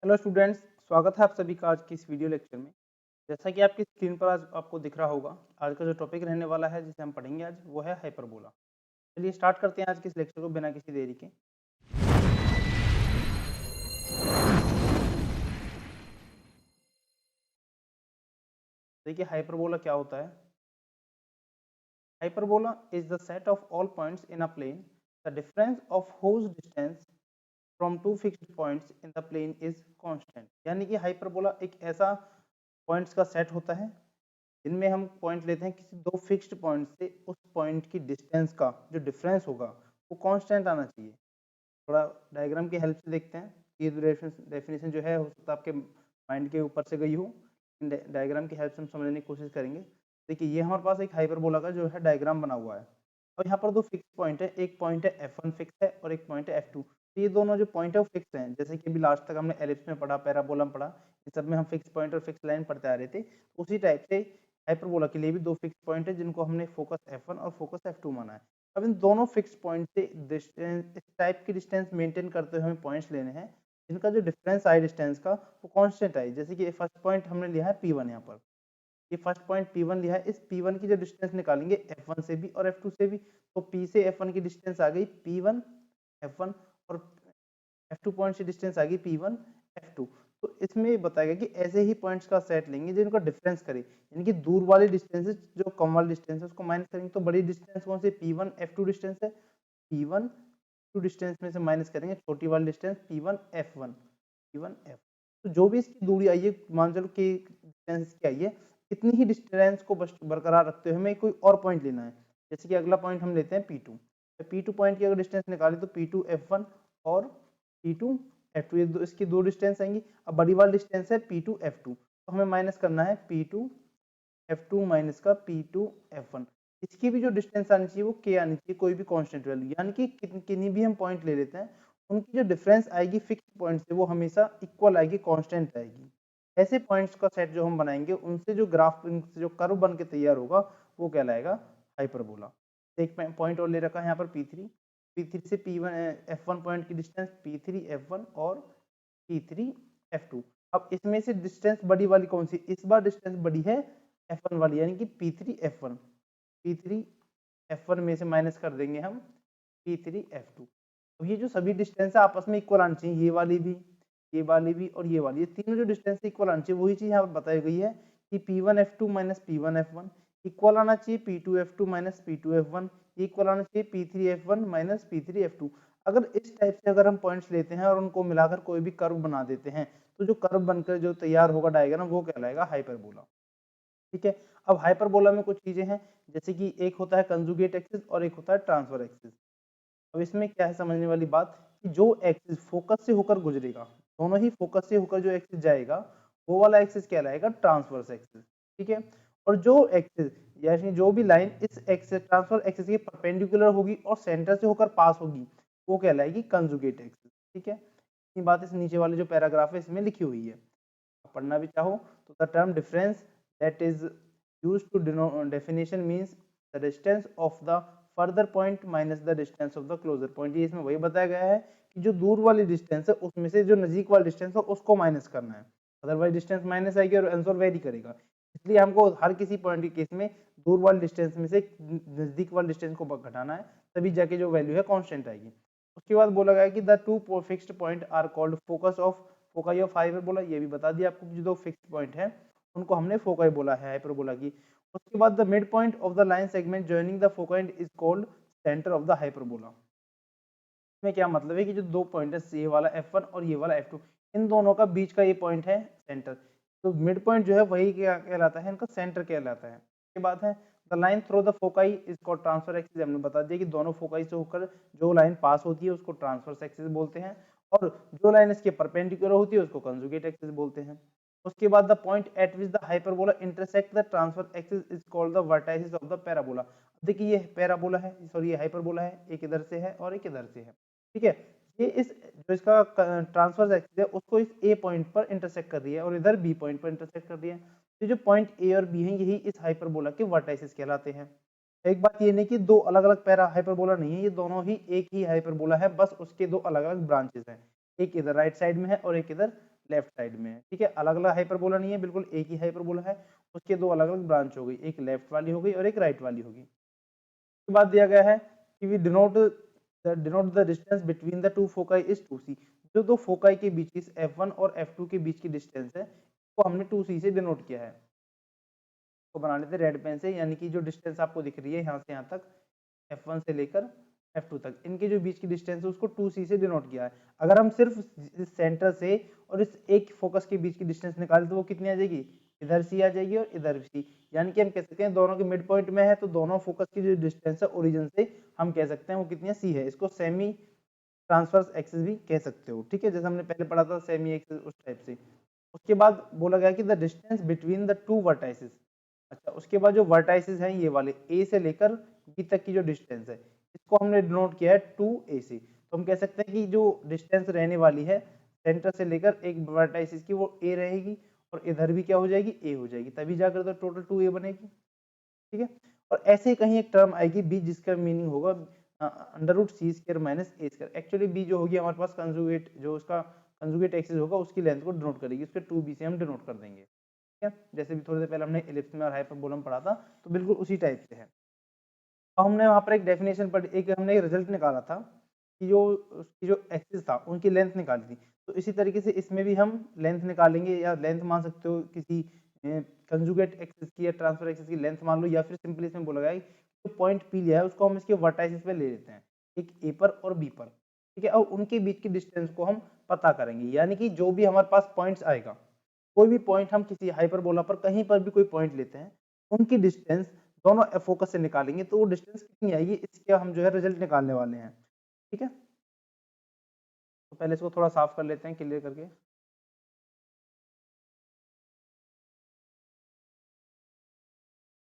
Hello students, स्वागत है आप सभी का आज की इस वीडियो लेक्चर में। जैसा कि आपकी स्क्रीन पर आज आपको दिख रहा होगा, आज का जो टॉपिक रहने वाला है जिसे हम पढ़ेंगे आज वो है हाइपरबोला। चलिए स्टार्ट करते हैं आज के इस लेक्चर को बिना किसी देरी के। देखिए हाइपरबोला क्या होता है। Hyperbola is the set of all points in a plane, the difference of whose distance from two fixed points in the plane is constant. यानी कि हाइपरबोला एक ऐसा पॉइंट्स का सेट होता है इनमें हम पॉइंट लेते हैं किसी दो फिक्स्ड पॉइंट से, उस पॉइंट की डिस्टेंस का जो डिफरेंस होगा वो कांस्टेंट आना चाहिए। थोड़ा डायग्राम की हेल्प से देखते हैं। ये डेफिनेशन जो है हो सकता है आपके माइंड के ऊपर से गई हो, डायग्राम की हेल्प से हम समझने की कोशिश करेंगे। देखिए ये हमारे पास एक हाइपरबोला का जो है डायग्राम बना हुआ है और यहाँ पर दो फिक्स पॉइंट है, एक पॉइंट है F1 फिक्स है और एक पॉइंट है F2। तो ये दोनों जो पॉइंट है वो फिक्स हैं, जैसे कि अभी लास्ट तक हमने एलिप्स में पढ़ा, पैराबोला में पढ़ा, इन सब में हम फिक्स पॉइंट और फिक्स लाइन पढ़ते आ रहे थे। उसी टाइप से हाइपरबोला के लिए भी दो फिक्स पॉइंट है जिनको हमने फोकस F1 और फोकस F2 माना है। अब इन दोनों फिक्स पॉइंट से डिस्टेंस, इस टाइप की डिस्टेंस मेंटेन करते हुए हमें पॉइंट्स लेने हैं जिनका जो डिफरेंस आए डिस्टेंस का वो कांस्टेंट आए। जैसे कि फर्स्ट पॉइंट हमने लिया है P1, यहाँ पर ये फर्स्ट पॉइंट P1 लिया है। इस P1 की जो डिस्टेंस निकालेंगे F1 से भी और F2 से भी, तो P से F1 की डिस्टेंस आ गई P1 F1 और F2 पॉइंट से डिस्टेंस आ गई P1 F2। तो इसमें बताया गया कि ऐसे ही पॉइंट्स का सेट लेंगे जिनका डिफरेंस करे, यानी कि दूर वाली डिस्टेंस जो कम वाली डिस्टेंस है उसको माइनस करेंगे। तो बड़ी डिस्टेंस कौन सी, P1 F2 डिस्टेंस है, P1 F2 डिस्टेंस में से माइनस करेंगे छोटी वाली distance P1 F1, P1 F। तो जो भी इसकी दूरी आई है, मान चलो कि डिस्टेंस इसकी आई है, इतनी ही डिस्टेंस को बरकरार रखते हुए हमें कोई और पॉइंट लेना है। जैसे कि अगला पॉइंट हम लेते हैं P2। P2 पॉइंट की अगर डिस्टेंस निकाले तो P2 F1 और P2 F2, ये इसकी दो डिस्टेंस आएंगी। अब बड़ी वाली डिस्टेंस है P2 F2, तो हमें माइनस करना है P2 F2 माइनस का P2 F1। इसकी भी जो डिस्टेंस आनी चाहिए वो K आनी चाहिए, कोई भी कांस्टेंट वैल्यू, यानी कि किन्हीं भी हम पॉइंट ले लेते हैं उनकी जो डिफरेंस आएगी फिक्स पॉइंट से वो हमेशा इक्वल आएगी, कांस्टेंट आएगी। ऐसे पॉइंट्स का सेट जो हम बनाएंगे उनसे जो ग्राफ, उनसे जो कर्व बन के तैयार होगा वो कहलाएगा हाइपरबोला। एक पॉइंट और ले रखा है यहाँ पर P3, P3 से P1 F1 पॉइंट की डिस्टेंस P3 F1 और P3 F2। अब इसमें से डिस्टेंस बड़ी वाली कौन सी, इस बार डिस्टेंस बड़ी है F1 वाली, यानी कि P3 F1, P3 F1 में से माइनस कर देंगे हम P3 F2। अब ये जो सभी डिस्टेंस है आपस में इक्वल आनी चाहिए, ये वाली भी, ये वाली भी और ये वाली, ये तीनों जो डिस्टेंस इक्वल आनी चाहिए, वही चीज यहाँ पर बताई गई है कि P1 F2 minus P1 F1 equal आना चाहिए P2 F2 minus P2 F1, equal आना चाहिए P3 F1 minus P3 F2। अगर इस टाइप से अगर हम पॉइंट्स लेते हैं और उनको मिलाकर कोई भी कर्व बना देते हैं तो जो कर्व बनकर जो तैयार होगा डायग्राम वो कहलाएगा हाइपरबोला। ठीक है। अब हाइपरबोला में कुछ चीजें हैं, जैसे कि एक होता है कंजुगेट एक्सिस और एक होता है ट्रांसफर एक्सिस। अब इसमें क्या है समझने वाली बात कि जो एक्सिस फोकस से होकर गुजरेगा, दोनों ही फोकस से होकर जो एक्सिस जाएगा वो वाला एक्सिस कहलाएगा ट्रांसवर्स एक्सिस। ठीक है। और जो एक्सिस यानी जो भी लाइन इस एक्सिस ट्रांसफर एक्सिस के परपेंडिकुलर होगी और सेंटर से होकर पास होगी वो कहलाएगी कंजुगेट एक्सिस। ठीक है। ये बात इस नीचे वाले जो पैराग्राफ है इसमें लिखी हुई है, पढ़ना भी चाहो तो the term difference that is used to definition means the distance of the further point minus the distance of the closer point. ये इसमें वही बताया गया है कि जो दूर वाली डिस्टेंस है उसमें से जो नजीक वाली डिस्टेंस है उसको माइनस करना है, अदरवाइज डिस्टेंस माइनस आएगी और आंसर वेरी करेगा। इसलिए हमको हर किसी पॉइंट के केस में दूर वाली डिस्टेंस में से नजदीक वाली डिस्टेंस को घटाना है, तभी जाके जो वैल्यू है कांस्टेंट आएगी। उसके बाद बोला गया कि the two fixed point are called focus of foci of hyperbola. ये भी बता दिया आपको कि जो दो फिक्स्ड पॉइंट है उनको हमने फोकाई बोला है हाइपरबोला की। उसके बाद the mid point of the line segment joining the foci is called centre of the hyperbola. इसमें क्या मतलब है कि जो दो पॉइंट है ये वाला F1 और ये वाला F2, इन दोनों का बीच का ये पॉइंट है सेंटर, तो मिड पॉइंट जो है वही क्या कहलाता है, इनका सेंटर कहलाता है। उसके बाद है the line through the foci is called transfer axis. हमने बता दिया कि दोनों फोकाई से होकर जो लाइन पास होती है उसको ट्रांसफर एक्सिस बोलते हैं और जो लाइन इसके परपेंडिकुलर होती है उसको कंजुगेट एक्सिस बोलते हैं। उसके बाद the point eight which the hyperbola intersect the transfer axis is called the vertices of the parabola. देखिए ये पैराबोला है, सॉरी ये हाइपरबोला है, एक इधर से है और एक इधर से है। ठीक है। ये इस जो इसका ट्रांसफर एक्सिस है उसको इस ए पॉइंट पर इंटरसेक्ट कर रही है और इधर बी पॉइंट पर इंटरसेक्ट कर रही है। तो जो पॉइंट ए और बी हैं यही इस हाइपरबोला के वर्टाइसिस कहलाते हैं। एक बात ये नहीं कि दो अलग अलग पैरा हाइपरबोला नहीं है, ये दोनों ही एक ही हाइपरबोला है, बस उसके दो अलग अलग ब्रांचेस हैं, एक इधर राइट साइड में है और एक इधर लेफ्ट साइड में है, ठीक है। अलग अलग हाइपरबोला नहीं है, बिल्कुल एक ही हाइपरबोला है, उसके दो अलग अलग ब्रांच हो गई, एक लेफ्ट वाली हो गई और एक राइट वाली होगी। उसके बाद दिया गया है कि we denote the distance between the two foci is 2c। जो दो फोकाई के बीच की f1 और f2 के बीच की डिस्टेंस है वो हमने 2c से डिनोट किया है। तो बना लेते रेड पेन से, यानी कि जो डिस्टेंस आपको दिख रही है यहाँ से यहाँ तक f1 से लेकर f2 तक, इनके जो बीच की डिस्टेंस है उसको 2c से डिनोट किया है। अगर हम सिर्फ इस सेंटर से और इस एक फोकस के बीच की डिस्टेंस निकालें तो वो कितनी आ जाएगी, इधर c आ जाएगी और इधर c, यानी कि हम कह सकते हैं दोनों के मिड पॉइंट में है तो दोनों फोकस की जो डिस्टेंस है ओरिजिन से हम कह सकते हैं वो कितनी है, c है। इसको सेमी ट्रांसवर्स एक्सिस भी कह सकते हो, ठीक है, जैसे हमने पहले पढ़ा था सेमी एक्सिस उस टाइप से। उसके बाद बोला गया कि the distance between the to vertices. अच्छा, उसके बाद जो वर्टाइसेस हैं ये वाले a से लेकर b तक की जो डिस्टेंस है इसको हमने डिनोट किया है 2a से। तो हम कह सकते हैं कि जो डिस्टेंस रहने वाली है सेंटर से लेकर एक वर्टाइसेस की वो a रहेगी और इधर भी क्या हो जाएगी, a हो जाएगी, तभी जाकर तो टोटल 2a बनेगी, ठीक है। और ऐसे ही कहीं एक टर्म आएगी b जिसका मीनिंग होगा under root C square minus a square. Actually b जो होगी हमारे पास कंजुगेट, जो उसका कंजुगेट एक्सिस होगा उसकी लेंथ को डिनोट करेगी, उसके 2b से हम डिनोट कर देंगे, ठीक है। जैसे भी थोड़ी देर पहले हमने इलिप्स में और हाइपरबोला में पढ़ा था तो बिल्कुल उसी टाइप से है। तो हमने वहां पर एक डेफिनेशन पढ़ी, एक हमने रिजल्ट निकाला था कि जो उसकी जो एक्सिस था उनकी लेंथ निकाली थी। तो इसी तरीके से इसमें भी हम लेंथ निकालेंगे, या लेंथ मान सकते हो किसी कंजुगेट एक्सिस की या ट्रांसफर एक्सिस की लेंथ मान लो, या फिर सिंपली इसमें बोला गया है जो पॉइंट पी लिया है उसको हम इसके वर्टाइसिस पे ले लेते हैं, एक ए पर और बी पर, ठीक है। और उनके बीच की डिस्टेंस को हम पता करेंगे, यानी कि जो भी हमारे पास पॉइंट्स आएगा, कोई भी पॉइंट हम किसी हाइपरबोला पर कहीं पर भी कोई पॉइंट लेते हैं, उनकी डिस्टेंस दोनों फोकस से निकालेंगे तो वो डिस्टेंस कितनी आएगी इसके हम जो है रिजल्ट निकालने वाले हैं, ठीक है। तो पहले इसको थोड़ा साफ कर लेते हैं क्लियर करके।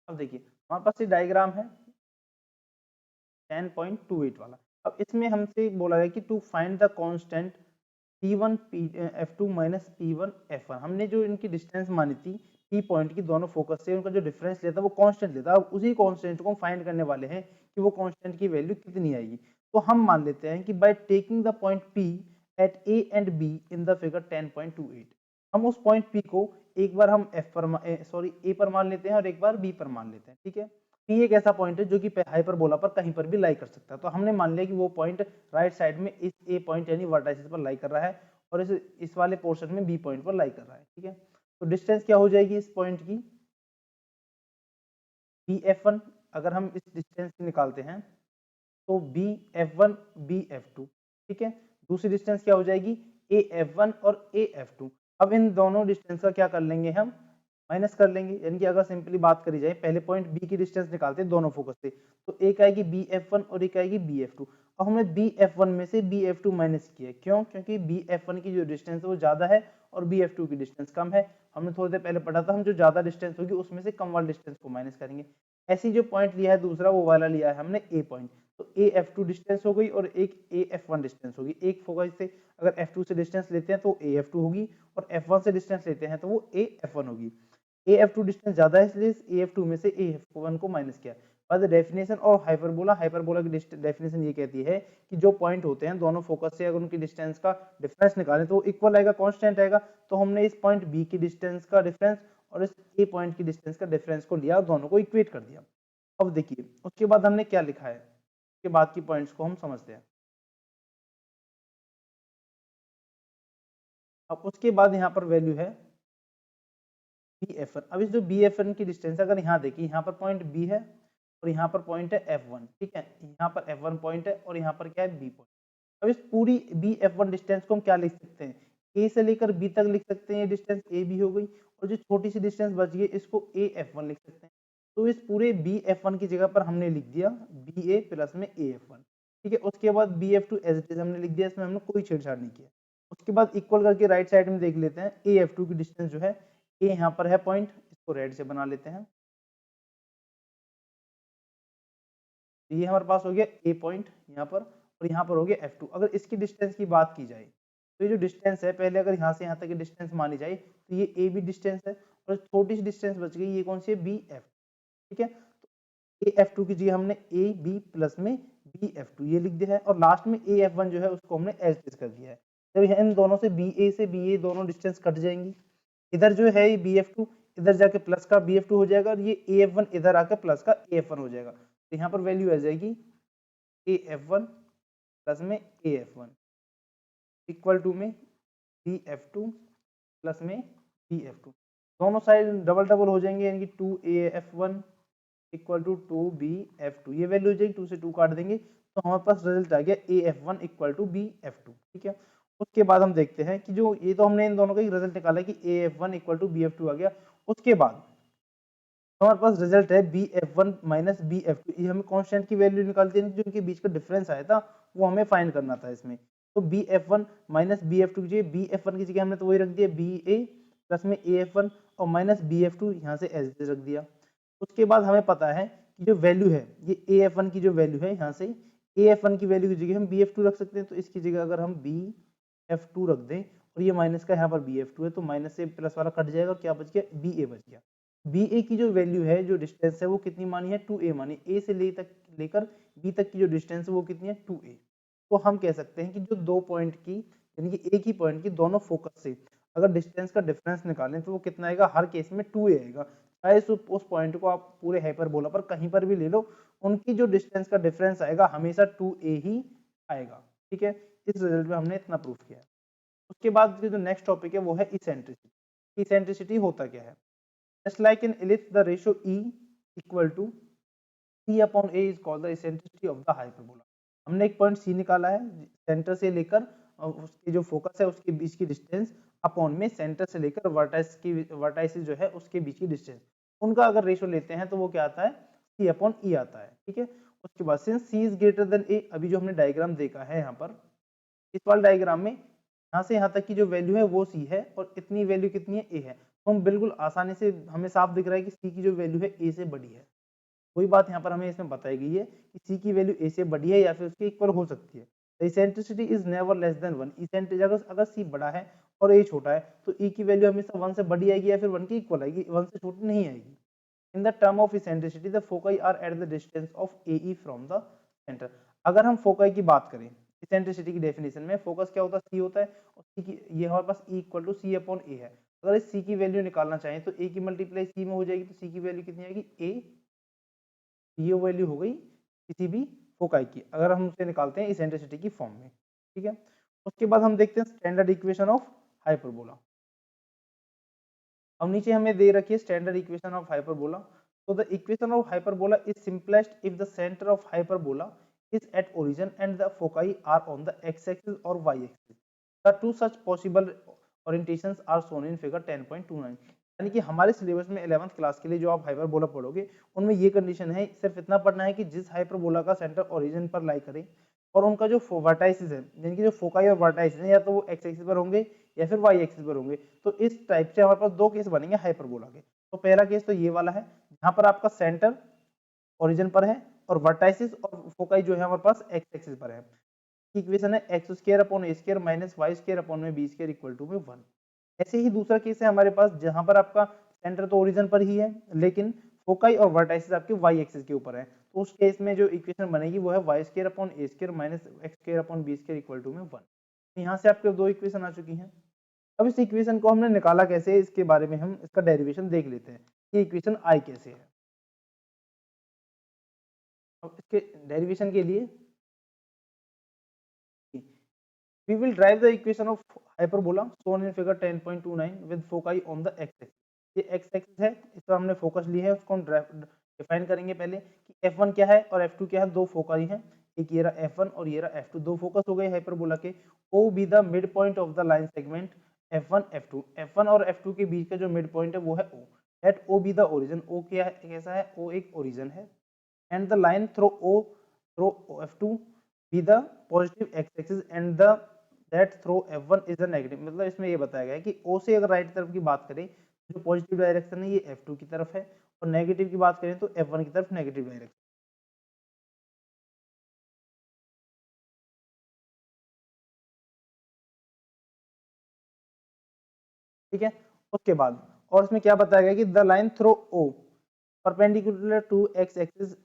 अब देखिए हमारे पास ये डायग्राम है 10.28 वाला। अब इसमें हमसे बोला है कि to find the constant P1 F2 minus P1 F1। हमने जो इनकी डिस्टेंस मानी थी P पॉइंट की दोनों फोकस से, उनका जो डिफरेंस लेता है वो कांस्टेंट लेता है। अब उसी कांस्टेंट को हम फाइंड करने वाले हैं कि वो कांस्टेंट की वैल्यू कितनी आएगी। तो हम मान लेते हैं कि by taking the point P at A and B in the figure 10.28, हम उस पॉइंट P को एक बार हम F पर A पर मान लेते हैं और एक बार B पर मान लेते हैं, ठीक है। P एक ऐसा पॉइंट है जो कि हाइपरबोला पर कहीं पर भी लाई कर सकता है। तो हमने मान लिया कि वो पॉइंट राइट साइड में इस A पॉइंट यानी वर्टाइसिस पर लाई कर रहा है और इस वाले पोर्शन में B पॉइंट पर लाई कर रहा है, ठीक है। तो डिस्टेंस क्या हो जाएगी इस पॉइंट की, BF1। अगर हम इस डिस्टेंस की निकालते हैं तो BF1 BF2, ठीक है। दूसरी डिस्टेंस क्या हो जाएगी, AF1 और AF2। अब इन दोनों डिस्टेंस का क्या कर लेंगे, हम माइनस कर लेंगे, यानी कि अगर सिंपली बात करी जाए पहले पॉइंट B की डिस्टेंस निकालते हैं दोनों फोकस से, तो एक आएगी BF1 और एक आएगी BF2। अब हमने BF1 में से BF2 माइनस किया, क्यों, क्योंकि BF1 की जो डिस्टेंस है वो ज्यादा है और BF2 की डिस्टेंस कम है। हमने थोड़ी देर पहले पढ़ा था हम जो ज्यादा डिस्टेंस होगी उसमें से कम वाली डिस्टेंस को माइनस करेंगे। ऐसी जो पॉइंट लिया है दूसरा वो वाला लिया है हमने A पॉइंट, तो AF2 डिस्टेंस हो गई और एक AF1 डिस्टेंस होगी। एक फोकस से अगर F2 से डिस्टेंस लेते हैं तो AF2 होगी और F1 से डिस्टेंस लेते हैं तो वो AF1 होगी। AF2 डिस्टेंस ज्यादा है इसलिए AF2 में से AF1 को माइनस किया। But the definition of hyperbola की डेफिनेशन ये कहती है कि जो पॉइंट होते हैं दोनों फोकस से अगर उनकी डिस्टेंस का डिफरेंस निकालें तो वो इक्वल आएगा, कांस्टेंट आएगा। तो हमने इस पॉइंट B की डिस्टेंस का डिफरेंस और इस A पॉइंट की डिस्टेंस का डिफरेंस को लिया और दोनों को इक्वेट कर दिया। अब देखिए उसके बाद हमने क्या लिखा है, उसके बाद की पॉइंट्स को हम समझते हैं। अब उसके बाद यहाँ पर वैल्यू है BF1। अब इस जो BF1 की डिस्टेंस अगर यहाँ देखिए, यहाँ पर पॉइंट B है और यहाँ पर पॉइंट है F1, ठीक है। यहाँ पर F1 पॉइंट है और यहाँ पर क्या है B पॉइंट। अब इस पूरी BF1 डिस्टेंस को हम क्या लिख सकते हैं, A से लेकर B तक लिख सकते हैं, ये डिस्टेंस AB हो गई, और जो छोटी सी डिस्टेंस बच गई इसको AF1 लिख सकते हैं। तो इस पूरे BF1 की जगह पर हमने लिख दिया BA प्लस में AF1, ठीक है। उसके बाद BF2 एज इट इज हमने लिख दिया, इसमें हमने कोई छेड़छाड़ नहीं किया। उसके बाद इक्वल करके राइट साइड में देख लेते हैं AF2 की डिस्टेंस जो है, A यहाँ पर है पॉइंट, इसको रेड से बना लेते हैं। ये हमारे पास हो गया A पॉइंट यहाँ पर, और यहाँ पर हो गया F2। अगर इसकी डिस्टेंस की बात की जाए तो ये जो डिस्टेंस है पहले अगर यहाँ से यहाँ तक की डिस्टेंस मानी जाए तो ये AB डिस्टेंस है और छोटी सी डिस्टेंस बच गई, ये कौन सी है, BF, ठीक है। तो AF2 की जगह हमने AB प्लस में BF2 ये लिख दिया है और लास्ट में AF1 जो है उसको हमने एज कर दिया है। जब इन दोनों से बी ए दोनों डिस्टेंस कट जाएंगी, इधर जो है ये BF2 इधर जाके प्लस का BF2 हो जाएगा और ये AF1 इधर आकर प्लस का AF1 हो जाएगा। तो यहाँ पर वैल्यू आ जाएगी AF1 प्लस में AF1 इक्वल टू में BF2 प्लस में BF2, दोनों साइड डबल डबल हो जाएंगे, यानी कि 2AF1 इक्वल टू 2BF2, ये वैल्यू हो जाएगी, 2 से 2 काट देंगे तो हमारे पास रिजल्ट आ गया AF1 इक्वल टू BF2। ठीक है, उसके बाद हम देखते हैं कि जो ये तो हमने इन दोनों का ही रिजल्ट निकाला कि AF1 इक्वल टू BF2 आ गया। उसके बाद हमारे पास रिजल्ट है BF1 माइनस BF2, ये हमें कांस्टेंट की वैल्यू निकालते हैं, जो इनके बीच का डिफरेंस आया था वो हमें फाइंड करना था इसमें। तो BF1 माइनस BF2 की जगह BF1 की जगह हमने तो वही रख दिया BA प्लस में AF1 और माइनस BF2 यहाँ से एज रख दिया। उसके बाद हमें पता है कि जो वैल्यू है ये AF1 की जो वैल्यू है, यहाँ से AF1 की वैल्यू की जगह हम BF2 रख सकते हैं, तो इसकी जगह अगर हम BF2 रख दें और ये माइनस का यहाँ पर BF2 है तो माइनस से प्लस वाला कट जाएगा और क्या बच गया BA बच गया। BA की जो वैल्यू है, जो डिस्टेंस है वो कितनी मानी है 2A मानी, A से लेकर B तक की जो डिस्टेंस है वो कितनी है 2A। तो हम कह सकते हैं कि जो दो पॉइंट की यानी कि एक ही पॉइंट की दोनों फोकस से अगर डिस्टेंस का डिफरेंस निकालें तो वो कितना आएगा, हर केस में 2A आएगा। चाहे उस पॉइंट को आप पूरे हाइपरबोला पर कहीं पर भी ले लो, उनकी जो डिस्टेंस का डिफरेंस आएगा हमेशा 2A ही आएगा। ठीक है, इस रिजल्ट में हमने इतना प्रूफ किया है। उसके बाद जो नेक्स्ट टॉपिक है वो है इसेंट्रिसिटी। इसेंट्रिसिटी होता क्या है? Just like in ellipse, the ratio E equal to C upon A is called the eccentricity of the hyperbola। हमने एक पॉइंट C निकाला है, सेंटर से लेकर उसकी जो फोकस है उसके बीच की डिस्टेंस अपॉन में सेंटर से लेकर वर्टाइसिस जो है उसके बीच की डिस्टेंस, उनका अगर रेशियो लेते हैं तो वो क्या आता है C अपॉन E आता है। ठीक है, उसके बाद since C is greater than A, अभी जो हमने डायग्राम देखा है यहाँ पर, इस वाले डायग्राम में यहाँ से यहाँ तक की जो वैल्यू है वो C है और इतनी वैल्यू कितनी है A है, तो हम बिल्कुल आसानी से हमें साफ दिख रहा है कि C की जो वैल्यू है A से बड़ी है। कोई बात यहाँ पर हमें इसमें बताई गई है कि C की वैल्यू A से बड़ी है या फिर उसके इक्वल हो सकती है। The eccentricity is never less than 1। Eccentricity अगर C बड़ा है और A छोटा है तो E की वैल्यू हमेशा 1 से बड़ी आएगी या फिर 1 की इक्वल आएगी, 1 से छोटी नहीं आएगी। In the term of eccentricity the foci are at the distance of AE from the centre. अगर हम फोकाई की बात करें, इसेंट्रिसिटी की डेफिनेशन में फोकस क्या होता है C होता है और C की ये हमारे पास E equal to C upon A है। अगर इस C की वैल्यू निकालना चाहें तो A की मल्टीप्लाई C में हो जाएगी, तो C की वैल्यू कितनी आएगी A, ये वैल्यू हो गई किसी भी फोकाई की, अगर हम उसे निकालते हैं इसेंट्रिसिटी की फॉर्म में। ठीक है, उसके बाद हम देखते हैं स्टैंडर्ड इक्वेशन ऑफ हाइपरबोला। अब नीचे हमें दे रखी है स्टैंडर्ड इक्वेशन ऑफ हाइपरबोला। तो the equation of hyperbola is simplest if the centre of hyperbola is at origin and the foci are on the x-axis or y-axis. The two such possible orientations are shown in figure 10.29। यानी कि हमारे syllabus में 11th class के लिए जो आप hyperbola पढ़ोगे उनमें ये कंडीशन है, सिर्फ इतना पढ़ना है कि जिस हाइपरबोला का सेंटर ओरिजिन पर लाई करे और उनका जो वर्टाइसिस है यानी कि जो फोकाई और वर्टाइसिस है या तो वो एक्स एक्सिस पर होंगे या फिर वाई एक्सिस पर होंगे। तो इस टाइप से हमारे पास दो केस बनेंगे हाइपरबोला के। तो पहला केस तो ये वाला है जहां पर आपका सेंटर ओरिजिन पर है और वर्टाइसिस और फोकाई जो है हमारे पास एक्स एक्सिस पर है। इक्वेशन है एक्स स्क्वायर अपॉन ए square minus Y square upon में बी स्क्वायर इक्वल टू में 1। ऐसे ही दूसरा केस है हमारे पास जहां पर आपका सेंटर तो ओरिजिन पर ही है लेकिन फोकाई और वर्टाइसिस आपके वाई एक्सिस के ऊपर है, तो उस केस में जो इक्वेशन बनेगी वो है y square upon A square minus x square upon b square equal to में 1। यहाँ से आपके दो इक्वेशन आ चुकी हैं। अब इस इक्वेशन को हमने निकाला कैसे, इसके बारे में हम इसका डेरिवेशन देख लेते हैं कि इक्वेशन आई कैसे है। अब इसके डेरिवेशन के लिए we will derive the equation of hyperbola shown in figure 10.29 with foci on the x-axis। ये x-axis है, इस पर हमने फोकस ली है, उसको हम डिफाइन करेंगे पहले कि f1 क्या है और f2 क्या है। दो फोकाई हैं, एक ये रहा f1 और ये रहा f2, दो फोकस हो गए हाइपरबोला के। O be the midpoint of the line segment f1 f2, f1 और f2 के बीच का जो मिड पॉइंट है वो है O। Let O be the origin, O क्या है, कैसा है, O एक ओरिजिन है। And the line through O through f2 be the positive x-axis and the that through f1 is the negative। मतलब इसमें ये बताया गया है कि O से अगर राइट तरफ की बात करें जो पॉजिटिव डायरेक्शन है ये f2 की तरफ है और नेगेटिव की बात करें तो f1 की तरफ नेगेटिव डायरेक्शन। ठीक है, उसके बाद और इसमें क्या बताया गया कि the line through O perpendicular to x axis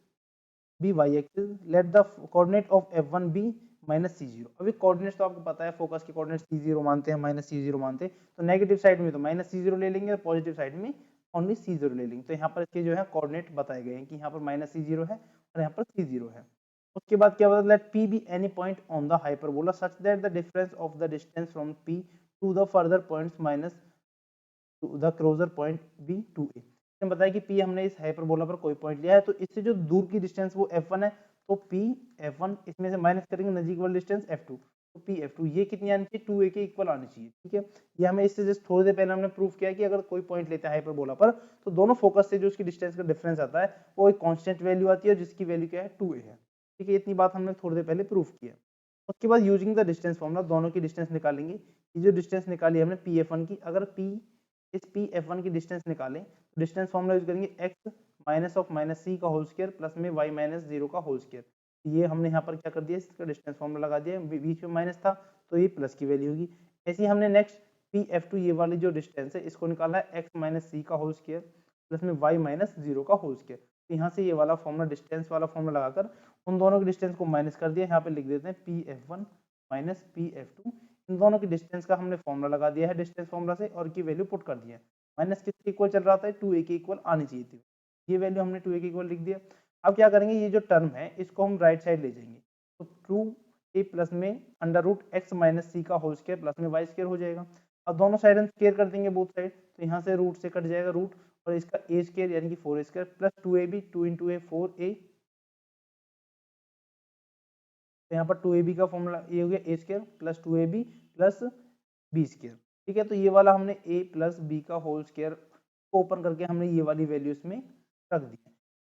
be y axis, let the coordinate of f1 be minus c zero. अभी कोऑर्डिनेट्स तो आपको पता है, फोकस के कोऑर्डिनेट्स सी जीरो मानते हैं, माइनस सी जीरो मानते हैं, तो नेगेटिव साइड में तो माइनस सी जीरो ले लेंगे और पॉजिटिव साइड में ओनली सी जीरो ले लेंगे। तो यहाँ पर इसके जो है कोऑर्डिनेट बताए गए हैं कि यहाँ पर माइनस सी जीरो है और यहाँ पर सी जीरो है। उसके बाद क्या बता, let P be any point on the hyperbola such that the difference of the distance from P to the further points minus to the closer point B to A. हमने बताया कि पी हमने इस हाइपरबोला पर कोई point लिया है, तो इससे जो दूर की डिस्टेंस वो f1 है, तो पी f1 इसमें से माइनस करेंगे नजीक वाली डिस्टेंस f2, तो पी f2 ये कितनी आनी चाहिए, 2a के इक्वल आनी चाहिए। ठीक है, ये हमें इससे जस्ट थोड़ी देर पहले हमने प्रूव किया कि अगर कोई पॉइंट लेते हैं हाइपरबोला पर, तो दोनों फोकस से जो उसकी डिस्टेंस का डिफरेंस आता है वो एक कांस्टेंट वैल्यू आती है, जिसकी वैल्यू क्या है, 2a है। ठीक है, इतनी बात हमने थोड़ी देर पहले प्रूव किया। उसके बाद यूजिंग द डिस्टेंस फॉर्मूला दोनों की डिस्टेंस निकालेंगे। ये जो डिस्टेंस निकाली हमने पी एफ वन की, अगर पी इस पी एफ वन की डिस्टेंस निकालें तो डिस्टेंस फॉर्मूला यूज करेंगे x minus of minus C का होल स्क्वायर प्लस में वाई माइनस जीरो का होल स्क्वायर। ये हमने यहाँ पर क्या कर दिया, इसका डिस्टेंस फॉर्मूला लगा दिया, बीच में माइनस था तो ये प्लस की वैल्यू होगी। ऐसे ही हमने नेक्स्ट पी एफ टू ये वाली जो डिस्टेंस है इसको निकाला है एक्स माइनस सी का होल स्क्वायर प्लस में वाई माइनस जीरो का होल स्क्वायर। तो यहाँ से ये वाला फॉर्मूला डिस्टेंस वाला फॉर्मूला लगाकर उन दोनों की डिस्टेंस को माइनस कर दिया, यहाँ पे लिख देते हैं P F one minus P F two. इन दोनों की डिस्टेंस का हमने फॉर्मूला लगा दिया है डिस्टेंस फॉर्मूला से, और की वैल्यू पुट कर दिया है। माइनस किसके इक्वल चल रहा था, 2a के इक्वल आनी चाहिए थी, ये वैल्यू हमने 2a के इक्वल लिख दिया। अब क्या करेंगे, ये जो टर्म है इसको हम राइट साइड ले जाएंगे, तो 2a प्लस में under root X minus C का होल स्क्वायर प्लस में वाई स्क्वायर हो जाएगा। अब दोनों साइड हम स्क्वायर कर देंगे बोथ साइड, तो यहाँ से रूट से कट जाएगा रूट, और इसका ए स्क्वायर यानी कि 4a square plus 2ab 2 into ए 4a, तो यहाँ पर 2ab का फॉर्मूला ये हो गया A square plus 2ab plus B square. ठीक है, तो ये वाला हमने a प्लस बी का होल स्क्वायर को ओपन करके हमने ये वाली वैल्यू इसमें रख दी।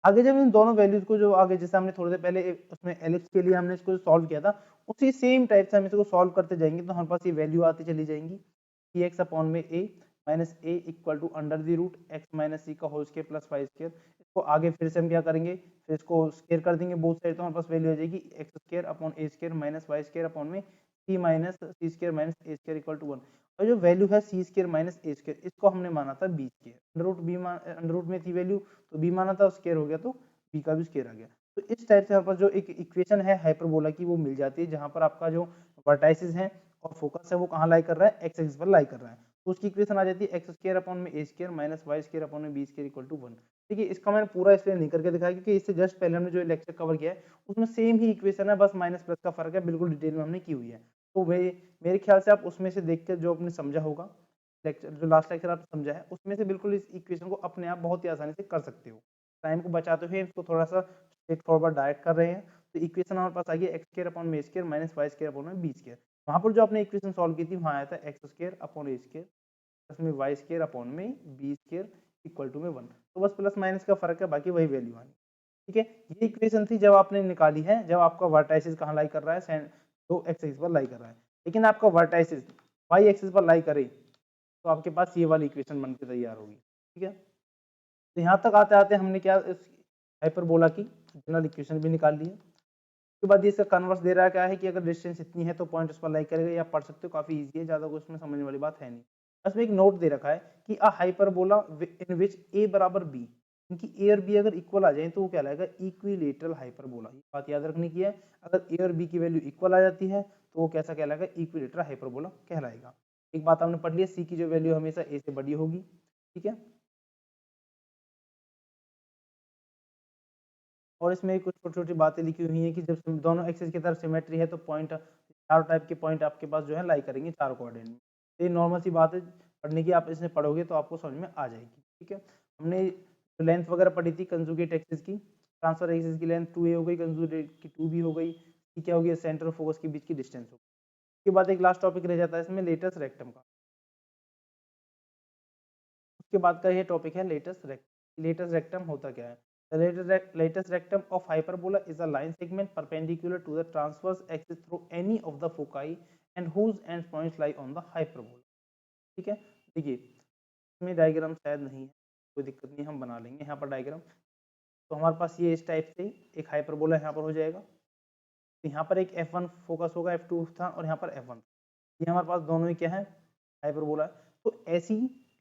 आगे जब इन दोनों वैल्यूज को जो आगे जैसे हमने थोड़ी देर पहले उसमें एलिप्स के लिए हमने इसको सॉल्व किया था, उसी सेम टाइप से हम इसको सॉल्व करते जाएंगे, तो हमारे पास ये वैल्यू आती चली जाएंगी कि एक्स अपॉन में a minus A equal to under the root X minus C का whole square plus Y square. इसको आगे फिर से हम क्या करेंगे, फिर इसको स्क्वायर कर देंगे बोथ साइड, तो हमारे पास वैल्यू आ जाएगी एक्स स्क्वायर अपॉन ए square minus Y square upon में c minus c square minus a square equal to 1। और जो वैल्यू है c square minus a square, इसको हमने माना था b square, under root b under root में थी वैल्यू तो बी माना था, स्क्वायर हो गया तो बी का भी स्क्वायर आ गया। तो इस टाइप से हमारे पास जो एक इक्वेशन है हाइपरबोला की वो मिल जाती है, जहां पर आपका जो वर्टाइसिस है और फोकस है वो कहाँ लाई कर रहा है, एक्स एक्सिस पर लाई कर रहा है। तो उसकी इक्वेशन आ जाती है एक्स स्क्वायर अपॉन में a square minus Y square upon में बी स्क्वायर इक्वल टू 1। ठीक है, इसका मैंने पूरा इसलिए नहीं करके दिखाया क्योंकि इससे जस्ट पहले हमने जो लेक्चर कवर किया है उसमें सेम ही इक्वेशन है, बस माइनस प्लस का फर्क है, बिल्कुल डिटेल में हमने की हुई है। तो मेरे ख्याल से आप उसमें से देखकर जो आपने समझा होगा लेक्चर, जो लास्ट लेक्चर आपने समझा है उसमें से बिल्कुल इस इक्वेशन को अपने आप बहुत ही आसानी से कर सकते हो। टाइम को बचाते हुए इसको थोड़ा सा स्ट्रेट फॉरवर्ड डायरेक्ट कर रहे हैं, तो इक्वेशन हमारे पास आ गई एक्स स्क्वायर अपॉन में square minus Y square upon में बी स्क्वायर। वहां पर जो आपने इक्वेशन सॉल्व की थी वहां आया था एक्स स्क्वायर अपॉन ए स्क्वायर प्लस में वाई स्क्वायर अपॉन में बी स्क्वायर इक्वल टू में 1। तो बस प्लस माइनस का फर्क है, बाकी वही वैल्यू आनी। ठीक है, ये इक्वेशन थी जब आपने निकाली है, जब आपका वर्टाइसिस कहाँ लाई कर रहा है, तो एक्स एक्सिस पर लाई कर रहा है। लेकिन आपका वर्टाइसिस वाई एक्सिस पर लाई करे तो आपके पास ये वाली इक्वेशन बनकर तैयार होगी। ठीक है, तो यहाँ तक आते आते हमने क्या इस हाइपरबोला की जनरल इक्वेशन भी निकाल ली है। उसके बाद ये इसका कन्वर्स दे रहा है क्या है कि अगर डिस्टेंस इतनी है तो पॉइंट उस पर लाई करेगा, या पढ़ सकते हो, काफी इजी है, ज्यादा कुछ उसमें समझने वाली बात है नहीं। बस में एक नोट दे रखा है कि अ हाइपरबोला इन विच ए बराबर बी, इनकी ए और बी अगर इक्वल आ जाए तो वो क्या लाएगा, इक्विलेटरल हाइपरबोला। ये बात याद रखने की है, अगर ए और बी की वैल्यू इक्वल आ जाती है तो वो कैसा कहलाएगा, इक्विलेटरल हाइपरबोला कहलाएगा। एक बात आपने पढ़ ली है, सी की जो वैल्यू हमेशा ए से बड़ी होगी। ठीक है, और इसमें कुछ छोटी छोटी बातें लिखी हुई हैं कि जब दोनों एक्सिस की तरफ सिमेट्री है तो पॉइंट, चार टाइप के पॉइंट आपके पास जो है लाई करेंगे चार कोऑर्डिनेट में। तो ये नॉर्मल सी बात है पढ़ने की, आप इसमें पढ़ोगे तो आपको समझ में आ जाएगी। ठीक है, हमने लेंथ वगैरह पढ़ी थी कंजुगेट एक्सिस की, ट्रांसफर एक्सिस की लेंथ 2a हो गई, कंजुगेट की 2b हो गई, कि क्या हो गया, सेंटर ऑफ फोकस के बीच की डिस्टेंस हो गई। उसके बाद एक लास्ट टॉपिक रह जाता है इसमें लेटस रेक्टम का। उसके बाद का ये टॉपिक है लेटस रेक्टम। लेटस रेक्टम होता क्या है, the latest rectum of hyperbola is a line segment perpendicular to the transverse axis through any of the foci and whose end points lie on the hyperbola। ठीक है, देखिए इसमें diagram शायद नहीं है, कोई दिक्कत नहीं, हम बना लेंगे यहाँ पर डायग्राम। तो हमारे पास ये इस टाइप से एक हाइपरबोला यहाँ पर हो जाएगा, तो यहाँ पर एक F1 फोकस होगा, F2 था और यहाँ पर F1, ये हमारे पास दोनों ही क्या है, हाइपरबोला। तो ऐसी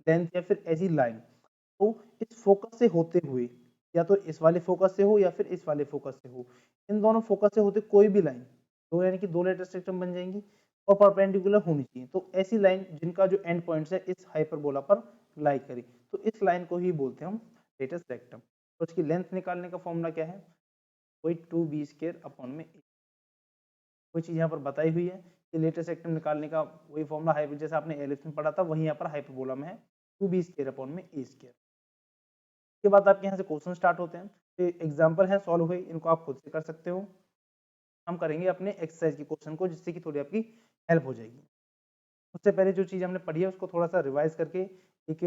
लेंथ या फिर ऐसी लाइन, तो इस फोकस से होते हुए, या तो इस वाले फोकस से हो या फिर इस वाले फोकस से हो, इन दोनों फोकस से होते कोई भी लाइन दो यानी कि दो लेटेस्ट रेक्टम बन जाएंगी और परपेंडिकुलर होनी चाहिए। तो ऐसी लाइन जिनका जो एंड पॉइंट्स है इस हाइपरबोला पर लाई करी, तो इस लाइन को ही बोलते हैं हम लेटेस्ट रेक्टम। तो उसकी लेंथ निकालने का फॉर्मूला क्या है, वही 2b² अपॉन में a। कोई चीज यहाँ पर बताई हुई है कि लेटेस्ट रेक्टम निकालने का वही फॉर्मूला है जैसे आपने एलिप्स में पढ़ा था, वही यहाँ पर हाइपरबोला में है 2b² अपॉन में a²। के बाद आपके यहाँ से क्वेश्चन स्टार्ट होते हैं। तो एग्जाम्पल है सॉल्व हुए, इनको आप खुद से कर सकते हो। हम करेंगे अपने एक्सरसाइज के क्वेश्चन को, जिससे कि थोड़ी आपकी हेल्प हो जाएगी। उससे पहले जो चीज़ हमने पढ़ी है उसको थोड़ा सा रिवाइज करके एक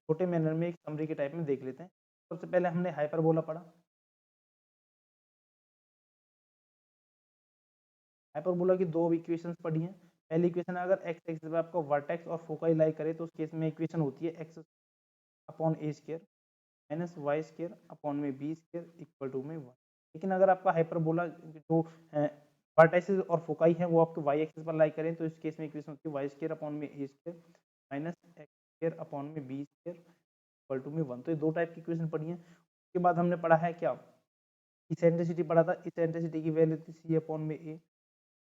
छोटे मैनर में एक समरी के टाइप में देख लेते हैं। सबसे पहले हमने हाइपरबोला पढ़ा। हाइपरबोला की दो इक्वेशंस पढ़ी हैं। पहली इक्वेशन है अगर एक्स एक्सिस पे आपको वर्टेक्स और फोकाई लाई करे तो उस केस में इक्वेशन होती है एक्स अपॉन ए square minus Y square upon में बी स्क्वायर इक्वल टू में 1। लेकिन अगर आपका हाइपरबोला जो वर्टाइसिस और फोकाई है वो आपके वाई एक्सिस पर लाई करें तो इस केस में इक्वेशन होती है वाई स्क्वायर अपॉन में a square minus x square upon में बी स्क्वायर इक्वल टू में 1। तो ये दो टाइप की इक्वेशन पढ़ी है। उसके बाद हमने पढ़ा है क्या, इसेंट्रिसिटी पढ़ा था। इसेंट्रिसिटी की वैल्यू थी सी अपॉन में ए।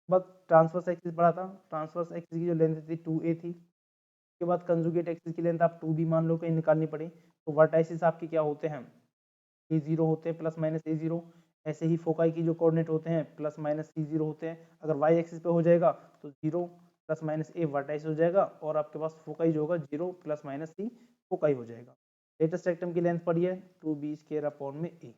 बाद ट्रांसवर्स एक्सिस पढ़ा था। ट्रांसवर्स एक्सिस की जो लेंथ थी 2a थी। उसके बाद कंजुगेट एक्सिस की लेंथ आप 2b मान लो कहीं निकालनी पड़ी, तो वर्टाइसिस आपके क्या होते हैं, a0 होते हैं प्लस माइनस a0। ऐसे ही फोकाई की जो कोऑर्डिनेट होते हैं प्लस माइनस c0 होते हैं। अगर y एक्सिस पे हो जाएगा तो 0 प्लस माइनस a वर्टाइस हो जाएगा और आपके पास फोकाई जो होगा 0 प्लस माइनस c फोकाई हो जाएगा। लेटेस्ट रेक्टम की लेंथ पड़ी है 2b² अपॉन में a।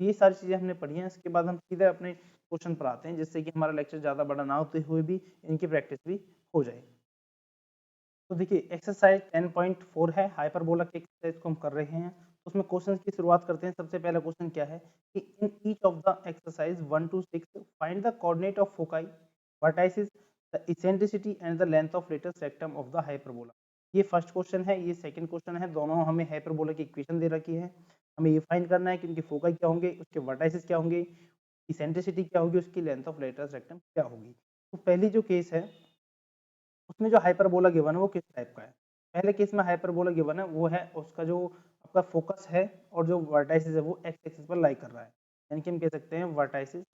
ये सारी चीजें हमने पढ़ी हैं। इसके बाद हम सीधे अपने क्वेश्चन पर आते हैं, जिससे कि हमारा लेक्चर ज्यादा बड़ा ना होते हुए भी इनकी प्रैक्टिस भी हो जाए। तो देखिए एक्सरसाइज 10.4 है, हाइपरबोला की एक्सरसाइज को हम कर रहे हैं। तो उसमें क्वेश्चन की शुरुआत करते हैं। सबसे पहला क्वेश्चन क्या है कि in each of the exercise 1 to 6 find the coordinate of foci, vertices, the eccentricity and the length of latus rectum of the hyperbola. ये फर्स्ट क्वेश्चन है, ये सेकंड क्वेश्चन है। दोनों हमें हाइपरबोला की इक्वेशन दे रखी है। हमें ये फाइंड करना है कि उनकी फोकाई क्या होंगे, उसके वर्टाइसिस क्या होंगे, इसेंट्रिसिटी क्या होगी, उसकी लेंथ ऑफ लेटेस्ट रेक्टम क्या होगी। तो पहली जो केस है उसमें जो हाइपरबोला गिवन है वो किस टाइप का है। पहले केस में हाइपरबोला गिवन है वो है उसका जो आपका फोकस है और जो वर्टाइसिस है वो एक्स एक्सिस पर लाई कर रहा है, यानी कि हम कह सकते हैं वर्टाइसिस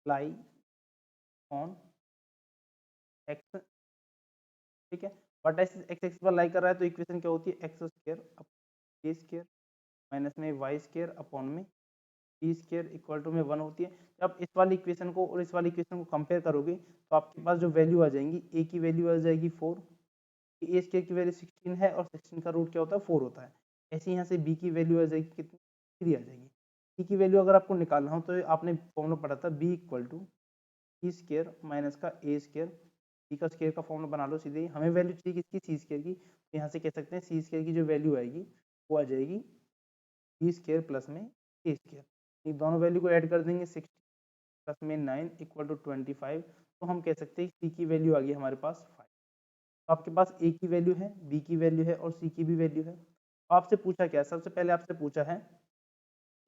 लाई ऑन एक्स। ठीक है, वर्टाइसिस एक्स एक्सिस पर लाई कर रहा है तो इक्वेशन क्या होती है एक्स स्क्वायर ए स्क्वायर माइनस में वाई स्क्वायर अपॉन में बी स्क्वायर इक्वल टू में 1 होती है। जब इस वाली इक्वेशन को और इस वाली इक्वेशन को कंपेयर करोगे तो आपके पास जो वैल्यू आ जाएंगी, ए की वैल्यू आ जाएगी 4, ए स्क्वायर की वैल्यू 16 है और 16 का रूट क्या होता है 4 होता है। ऐसे यहाँ से बी की वैल्यू आ जाएगी कितनी, 3 आ जाएगी। बी की वैल्यू अगर आपको निकालना हो तो आपने फॉर्मूला पढ़ा था b equal to c square minus का ए स्क्वायर। बी का स्क्वायर का फॉर्मूला बना लो सीधे ही। हमें वैल्यू चाहिए किसकी, सी स्क्वायर की। तो यहाँ से कह सकते हैं सी स्क्वायर की जो वैल्यू आएगी वो आ जाएगी बी स्क्वायर प्लस में ए स्क्वायर। ये दोनों वैल्यू को ऐड कर देंगे 60 प्लस में 9 इक्वल टू 25। तो हम कह सकते हैं सी की वैल्यू आ गई हमारे पास 5। तो आपके पास ए की वैल्यू है, बी की वैल्यू है और सी की भी वैल्यू है। आपसे पूछा क्या, सबसे पहले आपसे पूछा है,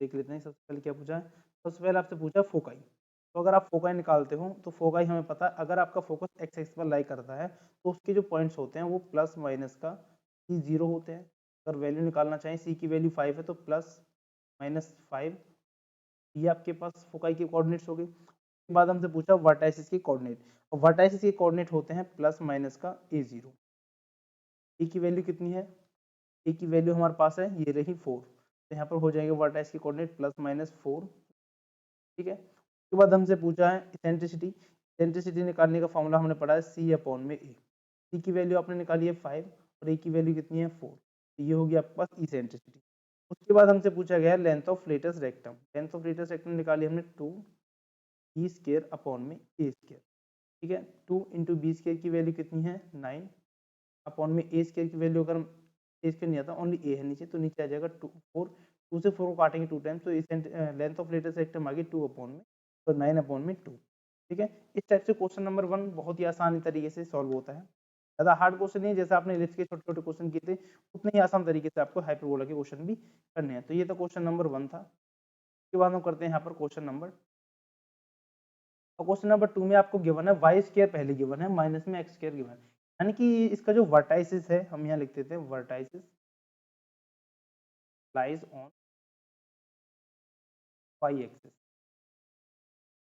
देख लेते हैं सबसे पहले क्या पूछा है। सबसे पहले आपसे पूछा फोकाई। तो अगर आप फोकाई निकालते हो तो फोकाई हमें पता है अगर आपका फोकस एक्स एक्स पर लाई करता है तो उसके जो पॉइंट्स होते हैं वो प्लस माइनस का सी 0 होते हैं। अगर वैल्यू निकालना चाहें सी की वैल्यू 5 है तो प्लस माइनस 5, ये आपके पास फोकाई के कोऑर्डिनेट्स हो गए। उसके बाद हमसे पूछा वर्टाइसिस के कोऑर्डिनेट, और वर्टाइसिस के कोऑर्डिनेट होते हैं प्लस माइनस का a0। ए की वैल्यू कितनी है, ए की वैल्यू हमारे पास है ये रही 4, तो यहाँ पर हो जाएंगे वर्टाइस के कोऑर्डिनेट प्लस माइनस 4। ठीक है, उसके बाद हमसे पूछा है इसेंट्रिसिटी। इसेंट्रिसिटी निकालने का फॉर्मूला हमने पढ़ा है सी अपॉन में ए। सी की वैल्यू आपने निकाली है 5 और ए की वैल्यू कितनी है 4, तो ये होगी आपके पास इसेंट्रिसिटी। उसके बाद हमसे पूछा गया length of latus rectum. Length of latus rectum निकाली हमने 2 बी स्क्वायर अपॉन में ए स्क्वायर। ठीक है, 2 इंटू बी स्क्वायर की वैल्यू कितनी है 9 अपॉन में ए स्क्वायर की वैल्यू अगर ए स्क्वायर नहीं आता ओनली ए है नीचे तो नीचे आ जाएगा 2 4। 2 से 4 को काटेंगे 2 टाइम तो लेंथ ऑफ लेटेस्ट रेक्टम आ गई 2 अपॉन में तो 9 अपॉन में 2। ठीक है, इस टाइप से क्वेश्चन नंबर 1 बहुत ही आसान तरीके से सॉल्व होता है। ज़्यादा हार्ड क्वेश्चन नहीं है, जैसे आपने एलिप्स के छोटे छोटे क्वेश्चन किए थे उतने ही आसान तरीके से आपको हाइपरबोला के क्वेश्चन भी करने हैं। तो ये तो क्वेश्चन नंबर 1 था। उसके बाद हम करते हैं यहाँ पर क्वेश्चन नंबर, और क्वेश्चन नंबर 2 में आपको गिवन है वाई स्क्वायर पहले गिवन है माइनस में एक्स स्क्वायर गिवन है, यानी कि इसका जो वर्टाइसिस है हम यहाँ लिख देते हैं vertices lies on y axis.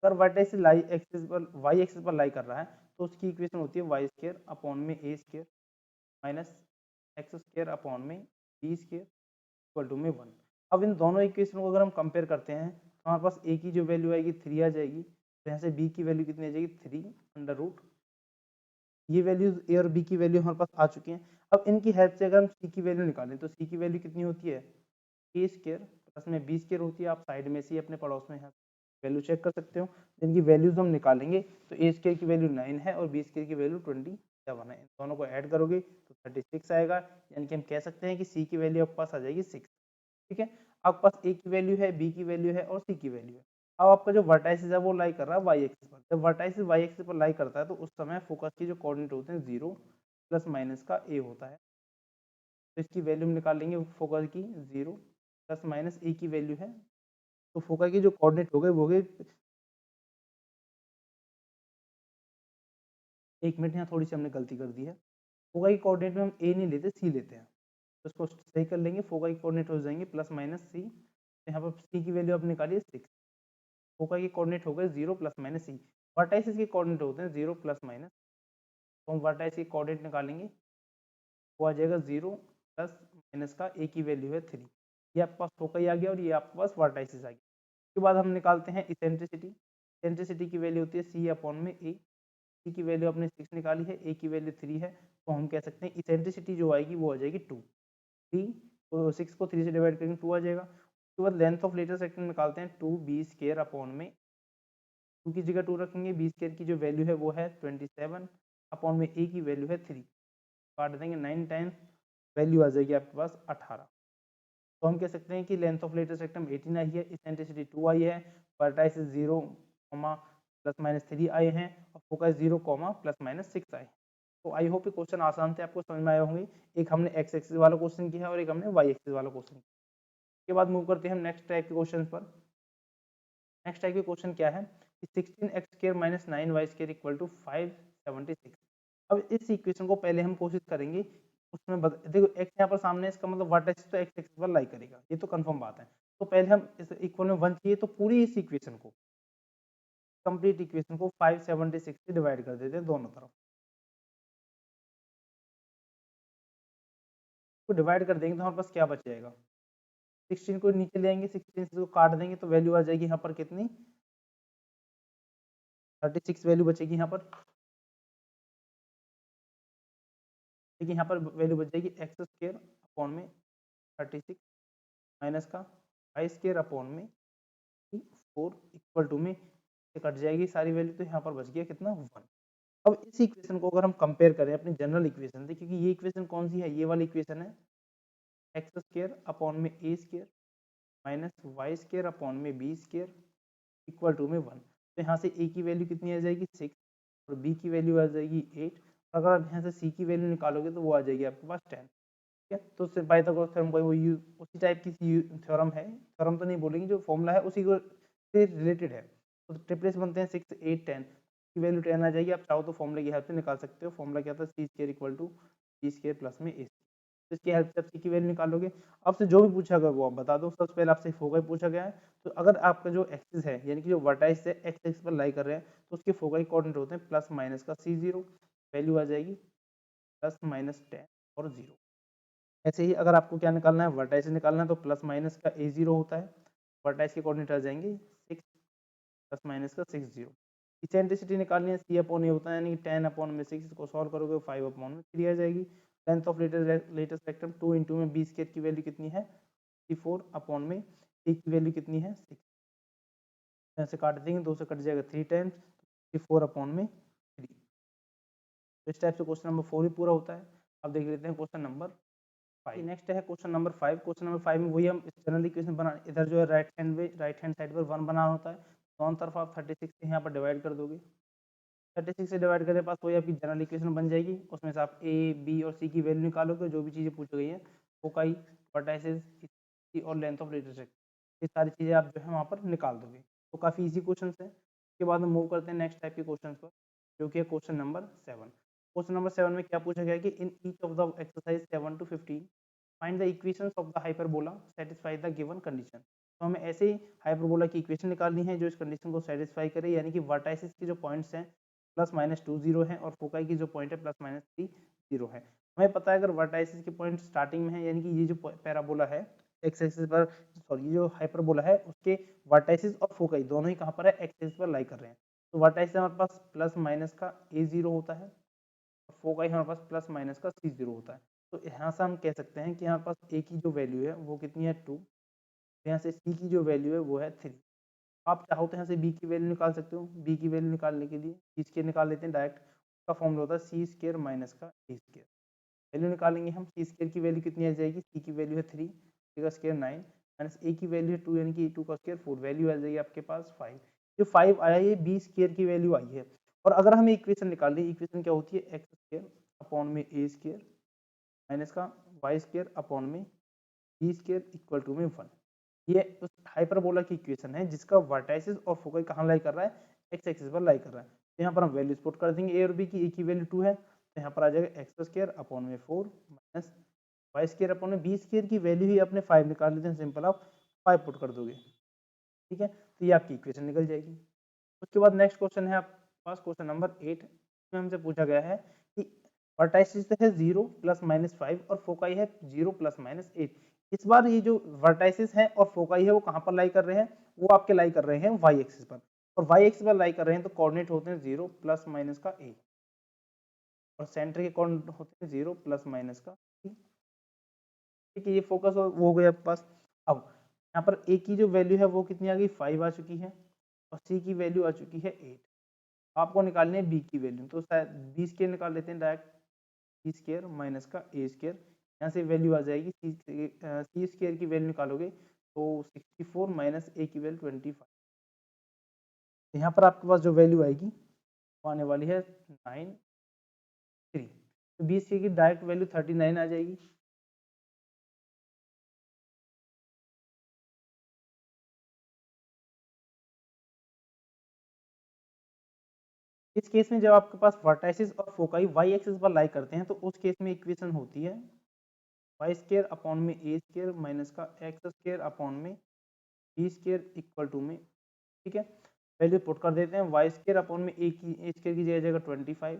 अगर वर्टेक्स लाई एक्सिस पर वाई एक्सिस पर लाई कर रहा है तो उसकी इक्वेशन होती है वाई स्क्र अपॉन में a square minus x square upon में बी स्क्र इक्वल टू में 1। अब इन दोनों इक्वेशन को अगर हम कंपेयर करते हैं तो हमारे पास ए की जो वैल्यू आएगी 3 आ जाएगी, तो यहाँ से बी की वैल्यू कितनी आ जाएगी 3 अंडर रूट। ये वैल्यूज ए और बी की वैल्यू हमारे पास आ चुकी हैं। अब इनकी हेल्प से अगर हम सी की वैल्यू निकालें तो सी की वैल्यू कितनी होती है ए स्क्र प्लस में बी स्क्र होती है। आप साइड में से ही अपने पड़ोस में यहाँ वैल्यू चेक कर सकते हो। जिनकी वैल्यूज हम निकालेंगे तो ए स्क्र की वैल्यू 9 है और बी स्क्र की वैल्यू 27 है। इन दोनों को ऐड करोगे तो 36 आएगा, यानी कि हम कह सकते हैं कि सी की वैल्यू आपके पास आ जाएगी 6। ठीक है, आपके पास ए की वैल्यू है, बी की वैल्यू है और सी की वैल्यू है। अब आपका जो वर्टाइसिस है वो लाई कर रहा है वाई एक्सिस पर। जब वर्टाइसिस वाई एक्सिस पर लाई करता है तो उस समय फोकस की जो कोऑर्डिनेट होते हैं 0 प्लस माइनस का ए होता है। तो इसकी वैल्यू हम निकाल लेंगे फोकस की 0 प्लस माइनस ए की वैल्यू है। तो फोकस की जो कोऑर्डिनेट हो गए वो गए, एक मिनट, यहाँ थोड़ी सी हमने गलती कर दी है। फोकस की कोऑर्डिनेट में हम ए नहीं लेते सी लेते हैं, तो इसको सही कर लेंगे। फोकस की कोऑर्डिनेट हो जाएंगे प्लस माइनस सी, यहाँ पर सी की वैल्यू आप निकालिए 6। फोकस की कोऑर्डिनेट हो गए 0 प्लस माइनस सी। वर्टाइसिस की कोऑर्डिनेट होते हैं 0 प्लस माइनस, तो हम वर्टाइसिस की कोऑर्डिनेट निकालेंगे, वो आ जाएगा 0 प्लस माइनस का ए की वैल्यू है 3। ये आपके पास फोकस आ गया और ये आपके पास वर्टाइसिस आ गया। उसके बाद हम निकालते हैं इसेंट्रिसिटी। इसेंट्रिसिटी की वैल्यू होती है सी अपॉन में ए। सी की वैल्यू अपने 6 निकाली है, ए की वैल्यू 3 है, तो हम कह सकते हैं इसेंट्रिसिटी जो आएगी वो आ जाएगी 2। 3 तो 6 को 3 से डिवाइड करेंगे 2 आ जाएगा। उसके बाद लेंथ ऑफ लेटेस्ट सेक्शन निकालते हैं 2 बी स्क्वायर अपॉन में 2 की जगह 2 रखेंगे, बी स्क्वायर की जो वैल्यू है वो है 27 अपॉन में ए की वैल्यू है 3, काट देंगे 9 10, वैल्यू आ जाएगी आपके पास 18। तो हम कह सकते हैं कि लेंथ ऑफ लेटेस्ट सेक्टम 18 आई है, इसेंट्रिसिटी 2 आई है, वर्टाइसिस 0 प्लस माइनस 3 आए हैं और फोकस 0 प्लस माइनस 6 आए। तो आई होप ये क्वेश्चन आसान थे, आपको समझ में आए होंगे। एक हमने एक्स एक्सिस वाला क्वेश्चन किया है और एक हमने वाई एक्सिस वाला क्वेश्चन किया। के बाद मूव करते हैं हम नेक्स्ट टाइप के क्वेश्चन पर। नेक्स्ट टाइप के क्वेश्चन क्या है कि 16x square minus 9y square equal to 576। अब इस इक्वेशन को पहले हम कोशिश करेंगे उसमें देखो x यहाँ पर सामने है, इसका मतलब वर्टेक्स तो x एक्सिस पर लाई करेगा, ये तो कंफर्म बात है। तो पहले हम इस इक्वल में 1 चाहिए, तो पूरी इस इक्वेशन को, कंप्लीट इक्वेशन को 576 से डिवाइड कर देते हैं दोनों तरफ। तो डिवाइड कर देंगे तो हमारे पास क्या बच जाएगा, 16 को नीचे ले आएंगे, 16 को काट देंगे तो वैल्यू आ जाएगी यहाँ पर कितनी 36 वैल्यू बचेगी यहाँ पर। देखिए यहाँ पर वैल्यू बच जाएगी एक्स स्क्र अपॉन में 36 माइनस का वाई स्क्र अपॉन में 4 इक्वल टू में से कट जाएगी सारी वैल्यू, तो यहाँ पर बच गया कितना 1। अब इस इक्वेशन को अगर हम कंपेयर करें अपनी जनरल इक्वेशन से, क्योंकि ये इक्वेशन कौन सी है, ये वाली इक्वेशन है एक्स स्क्र अपॉन में a square minus y square upon में बी स्क्र इक्वल टू में 1। तो यहाँ से ए की वैल्यू कितनी आ जाएगी 6 और बी की वैल्यू आ जाएगी 8। अगर आप यहाँ से सी की वैल्यू निकालोगे तो वो आ जाएगी आपके पास 10। ठीक है, तो उससे पाइथागोरस थ्योरम का वो उसी टाइप की थ्योरम है, थ्योरम तो नहीं बोलेंगे, जो फॉर्मूला है उसी को से रिलेटेड है। तो ट्रिपलेट्स बनते हैं 6 8 10 की वैल्यू 10 आ जाएगी। आप चाहो तो फॉर्मूले की हेल्प से निकाल सकते हो। फॉर्मूला क्या था, c square equal to b square plus में ए। तो इसकी हेल्प से आप सी की वैल्यू निकालोगे। आपसे जो भी पूछा गया वो आप बता दो। सबसे पहले आपसे फोकस पूछा गया है, तो अगर आपका जो एक्सिस है यानी कि जो वर्टाइस है एक्स एक्सिस पर लाई कर रहे हैं तो उसके फोकस कोऑर्डिनेट होते हैं प्लस माइनस का C0, वैल्यू आ जाएगी प्लस माइनस 10 और 0। ऐसे ही अगर आपको क्या निकालना है, वर्टाइस निकालना है, तो प्लस माइनस का A0 होता है, वर्टाइस के कोऑर्डिनेट आ जाएंगे 6 प्लस माइनस का 6 0। इसेंट्रिसिटी निकालनी है, सी अपॉन ए होता है, यानी 10 अपॉन में 6 को सॉल्व करोगे 5 अपॉन में 3 आ जाएगी। Length of latest vector 2 into में बी स्क्वायर की वैल्यू कितनी है 4 अपॉन में ए की वैल्यू कितनी है 6, यहाँ से काट देंगे 2 से कट जाएगा 3 टाइम्स 4 अपॉन में 3। तो इस टाइप से क्वेश्चन नंबर 4 भी पूरा होता है। अब देख लेते हैं क्वेश्चन नंबर 5। नेक्स्ट है क्वेश्चन नंबर 5। क्वेश्चन नंबर 5 में वही हम जनरल इक्वेशन बना, इधर जो है राइट हैंड साइड पर 1 बनाना होता है, दोनों तरफ आप 36 से यहाँ पर डिवाइड कर दोगे। 36 से डिवाइड करने के पास वही आपकी जनरल इक्वेशन बन जाएगी। उसमें से आप ए बी और सी की वैल्यू निकालोगे, जो भी चीज़ें पूछ गई हैं, फोकाई वर्टाइसिस और लेंथ ऑफ लेटेस्ट ये सारी चीज़ें आप जो है वहाँ पर निकाल दोगे। तो काफ़ी इजी क्वेश्चन है। उसके बाद हम मूव करते हैं नेक्स्ट टाइप के क्वेश्चन पर, जो कि है क्वेश्चन नंबर 7। क्वेश्चन नंबर 7 में क्या पूछा गया कि in each of the exercise 7 to 15 find the equations of the hyperbola satisfy the given condition. तो हमें ऐसे ही हाइपरबोला की इक्वेशन निकालनी है जो इस कंडीशन को सेटिस्फाई करे, यानी कि वर्टाइसिस के जो पॉइंट्स हैं +-2 0 है और फोकाई की जो पॉइंट है +-3 0 है। हमें पता है अगर वर्टाइसिस के पॉइंट स्टार्टिंग में है, यानी कि ये जो पैराबोला है एक्स एक्सिस पर, सॉरी ये जो हाइपरबोला है उसके वर्टाइसिस और फोकाई दोनों ही कहाँ पर है, एक्स एक्सिस पर लाई कर रहे हैं। तो वर्टाइसिस हमारे पास प्लस माइनस का a0 होता है, फोकाई हमारे पास +-का c0 होता है। तो यहाँ से हम कह सकते हैं कि हमारे पास a की जो वैल्यू है वो कितनी है 2, यहाँ से c की जो वैल्यू है वो है 3। आप चाहो तो यहाँ से b की वैल्यू निकाल सकते हो। b की वैल्यू निकालने के लिए सी स्क्वायर निकाल लेते हैं डायरेक्ट, उसका फॉर्मूला होता है सी स्क्वायर माइनस का ए स्क्वायर। वैल्यू निकालेंगे हम, सी स्क्वायर की वैल्यू कितनी आ जाएगी, सी की वैल्यू है 3, का स्क्वायर 9 माइनस ए की वैल्यू है 2, यानी कि 2 का स्क्वायर 4, वैल्यू आ जाएगी आपके पास 5। जो 5 आया ये बी स्क्वायर की वैल्यू आई है। और अगर हमें इक्वेशन निकालनी है, इक्वेशन क्या होती है, एक्स स्क्वायर अपॉन में ए स्क्वायर माइनस का वाई स्क्वायर अपॉन में बी स्क्वायर इक्वल टू में 1। ये उस हाइपरबोला की इक्वेशन है जिसका वर्टाइसिस और फोकस कहाँ लाई कर रहा है, एक्स एक्सिस पर लाई कर रहा है। तो यहाँ पर हम वैल्यूज पुट कर देंगे, ए और बी की, ए की वैल्यू 2 है तो यहाँ पर आ जाएगा एक्स स्क्वायर अपॉन में 4 माइनस वाई स्क्वायर अपॉन में बी स्क्वायर की वैल्यू ही अपने 5 निकाल लेते हैं, सिंपल आप 5 पुट कर दोगे, ठीक है। तो ये आपकी इक्वेशन निकल जाएगी। उसके बाद नेक्स्ट क्वेश्चन है आपके पास, क्वेश्चन नंबर 8 में हमसे पूछा गया है कि वर्टाइसिस है 0 +-5 और फोकाई है 0 +-8। इस बार ये जो वर्टाइसिस है और फोकाई है वो कहाँ पर लाई कर रहे हैं, वो आपके लाई कर रहे हैं वाई एक्सिस पर, और वाई एक्सिस पर लाई कर रहे हैं तो कोऑर्डिनेट होते हैं 0 +- का a, और सेंटर के कोऑर्डिनेट होते हैं 0 +- का c। ठीक है, ये फोकस हो गया आपके पास। अब यहाँ पर a की जो वैल्यू है वो कितनी आ गई, 5 आ चुकी है, और c की वैल्यू आ चुकी है 8। आपको निकालनी है b की वैल्यू, तो शायद b स्क्वायर निकाल लेते हैं डायरेक्ट, सी स्क्वायर माइनस का ए स्क्वायर, यहाँ से वैल्यू आ जाएगी सी स्क्वायर की वैल्यू निकालोगे तो 64 माइनस ए की वैल्यू 25। यहाँ पर आपके पास जो वैल्यू आएगी वो आने वाली है 93, तो बी स्क्वायर की डायरेक्ट वैल्यू 39 आ जाएगी। इस केस में जब आपके पास वर्टाइसिस और फोकाई वाई एक्सिस पर लाई करते हैं तो उस केस में इक्वेशन होती है वाई स्क्वायर अपॉन में ए स्क्वायर माइनस का एक्स स्क्वायर अपॉन में बी स्क्वायर इक्वल टू में, ठीक है। वैल्यू पुट कर देते हैं, वाई स्क्वायर अपॉन में ए स्क्वायर की जगह 25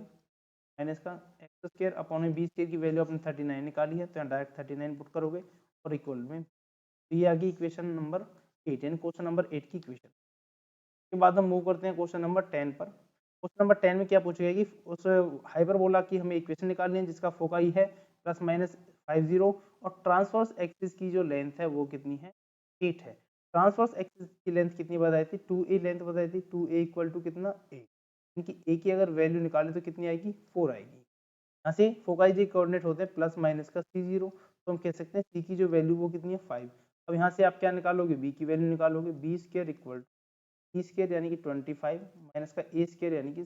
माइनस का एक्स स्क्वायर अपॉन में बी स्क्वायर की वैल्यू आपने 39 निकाली है तो यहाँ डायरेक्ट 39 पुट करोगे और इक्वल में, तो ये आ गई इक्वेशन नंबर 8, यानी क्वेश्चन नंबर 8 की इक्वेशन। के बाद हम मूव करते हैं क्वेश्चन नंबर 10 पर। क्वेश्चन नंबर 10 में क्या पूछेगा कि उस हाइपरबोला की हमें इक्वेशन निकालनी है जिसका फोकाई है +-50 और ट्रांसवर्स एक्सिस की जो लेंथ है वो कितनी है, 8 है। ट्रांसवर्स एक्सिस की लेंथ कितनी बताई थी, 2a लेंथ बताई थी, 2a इक्वल टू कितना, a, क्योंकि a की अगर वैल्यू निकालें तो कितनी आएगी, 4 आएगी। यहाँ से फोकाई जी कोऑर्डिनेट होते हैं +- का c0, तो हम कह सकते हैं c की जो वैल्यू वो कितनी है 5। अब यहाँ से आप क्या निकालोगे, b की वैल्यू निकालोगे, b square equal c square यानी कि 25 माइनस का ए स्क्वायर यानी कि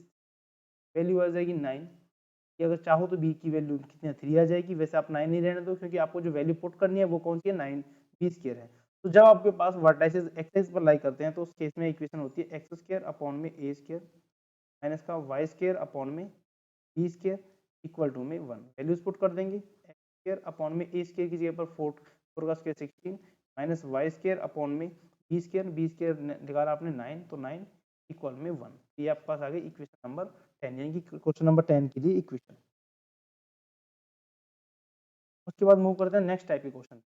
वैल्यू आ जाएगी 9, कि अगर चाहो तो बी की वैल्यू कितनी 3 आ जाएगी, वैसे आप 9 नहीं रहने दो क्योंकि आपको जो वैल्यू पुट करनी है वो कौन सी है, 9 बी स्क्वायर है। तो जब आपके पास वर्टाइसिस एक्सिस पर लाई करते हैं तो उस केस में इक्वेशन होती है एक्स स्क्वायर अपॉन में ए स्क्वायर माइनस का वाई स्क्वायर अपॉन में बी स्क्वायर इक्वल टू में 1। वैल्यूज पुट कर देंगे, एक्स स्क्वायर अपॉन में ए स्क्वायर की जगह पर 4 का square 16 minus Y square upon में बी स्क्वायर निकाला आपने 9, तो 9 इक्वल में 1। ये आपके पास आ गई इक्वेशन नंबर 10, यानी कि क्वेश्चन नंबर 10 के लिए इक्वेशन। उसके बाद मूव करते हैं नेक्स्ट टाइप के क्वेश्चन।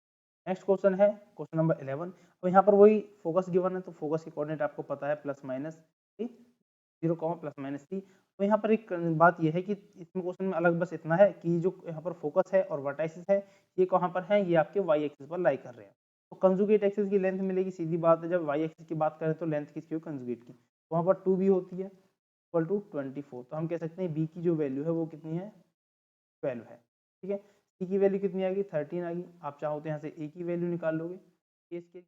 नेक्स्ट क्वेश्चन है क्वेश्चन नंबर 11। अब यहाँ पर वही फोकस गिवन है तो फोकस के कोऑर्डिनेट आपको पता है +-0, +-3। तो यहाँ पर एक बात यह है कि इसमें क्वेश्चन में अलग बस इतना है कि जो यहाँ पर फोकस है और वर्टाइसिस है ये कहाँ पर है, ये आपके वाई एक्सिस पर लाई कर रहे हैं। तो कंजुगेट एक्सिस की लेंथ मिलेगी, सीधी बात है, जब वाई एक्सिस की बात करें तो लेंथ किसकी हो, कंजुगेट की, तो वहाँ पर 2b होती है इक्वल टू 24। तो हम कह सकते हैं b की जो वैल्यू है वो कितनी है, 12 है, ठीक है। c की वैल्यू कितनी आ गई, 13 आ गई। आप चाहो तो यहाँ से a की वैल्यू निकाल लोगे, a स्क्वायर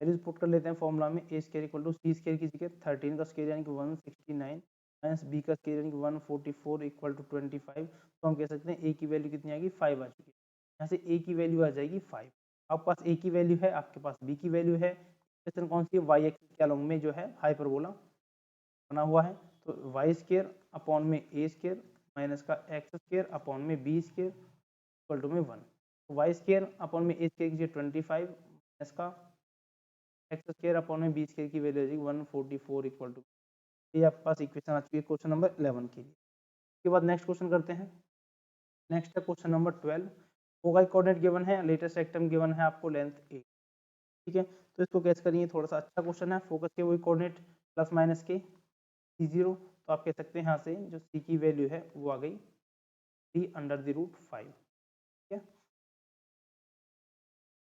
वैल्यूज पुट कर लेते हैं फॉर्मूला में, a square equal to c square की जगह 13 का स्क्वायर यानी कि 169 माइनस b का स्क्वायर यानी कि 144 इक्वल टू 25। तो हम कह सकते हैं a की वैल्यू कितनी आ गई, 5 आ चुकी है। यहाँ से a की वैल्यू आ जाएगी 5। आपके पास a की वैल्यू है, आपके पास b की वैल्यू है, क्वेश्चन कौन सी है, y एक्सिस के अलोंग में जो है हाइपरबोला बना हुआ है, तो वाई स्क्वायर अपॉन में ए स्क्वायर माइनस का एक्स स्क्वायर अपॉन में बी स्क्वायर इक्वल टू में 1। तो वाई स्क्वायर अपॉन में ए स्क्वायर कीजिए 25 माइनस का एक्स स्क्वायर अपॉन में बी स्क्वायर की वैल्यू आ जाएगी 144 इक्वल टू, ये आपके पास इक्वेशन आ चुकी है क्वेश्चन नंबर 11 के लिए। उसके बाद नेक्स्ट क्वेश्चन करते हैं। नेक्स्ट है question number 12। Foci coordinate given है, लेटेस्ट रेक्टम गिवन है आपको लेंथ a, ठीक है। तो इसको कैसे करेंगे, थोड़ा सा अच्छा क्वेश्चन है। फोकस के वही कोऑर्डिनेट प्लस माइनस के c0, तो आप कह सकते हैं यहाँ से जो c की वैल्यू है वो आ गई 3/√5, ठीक है।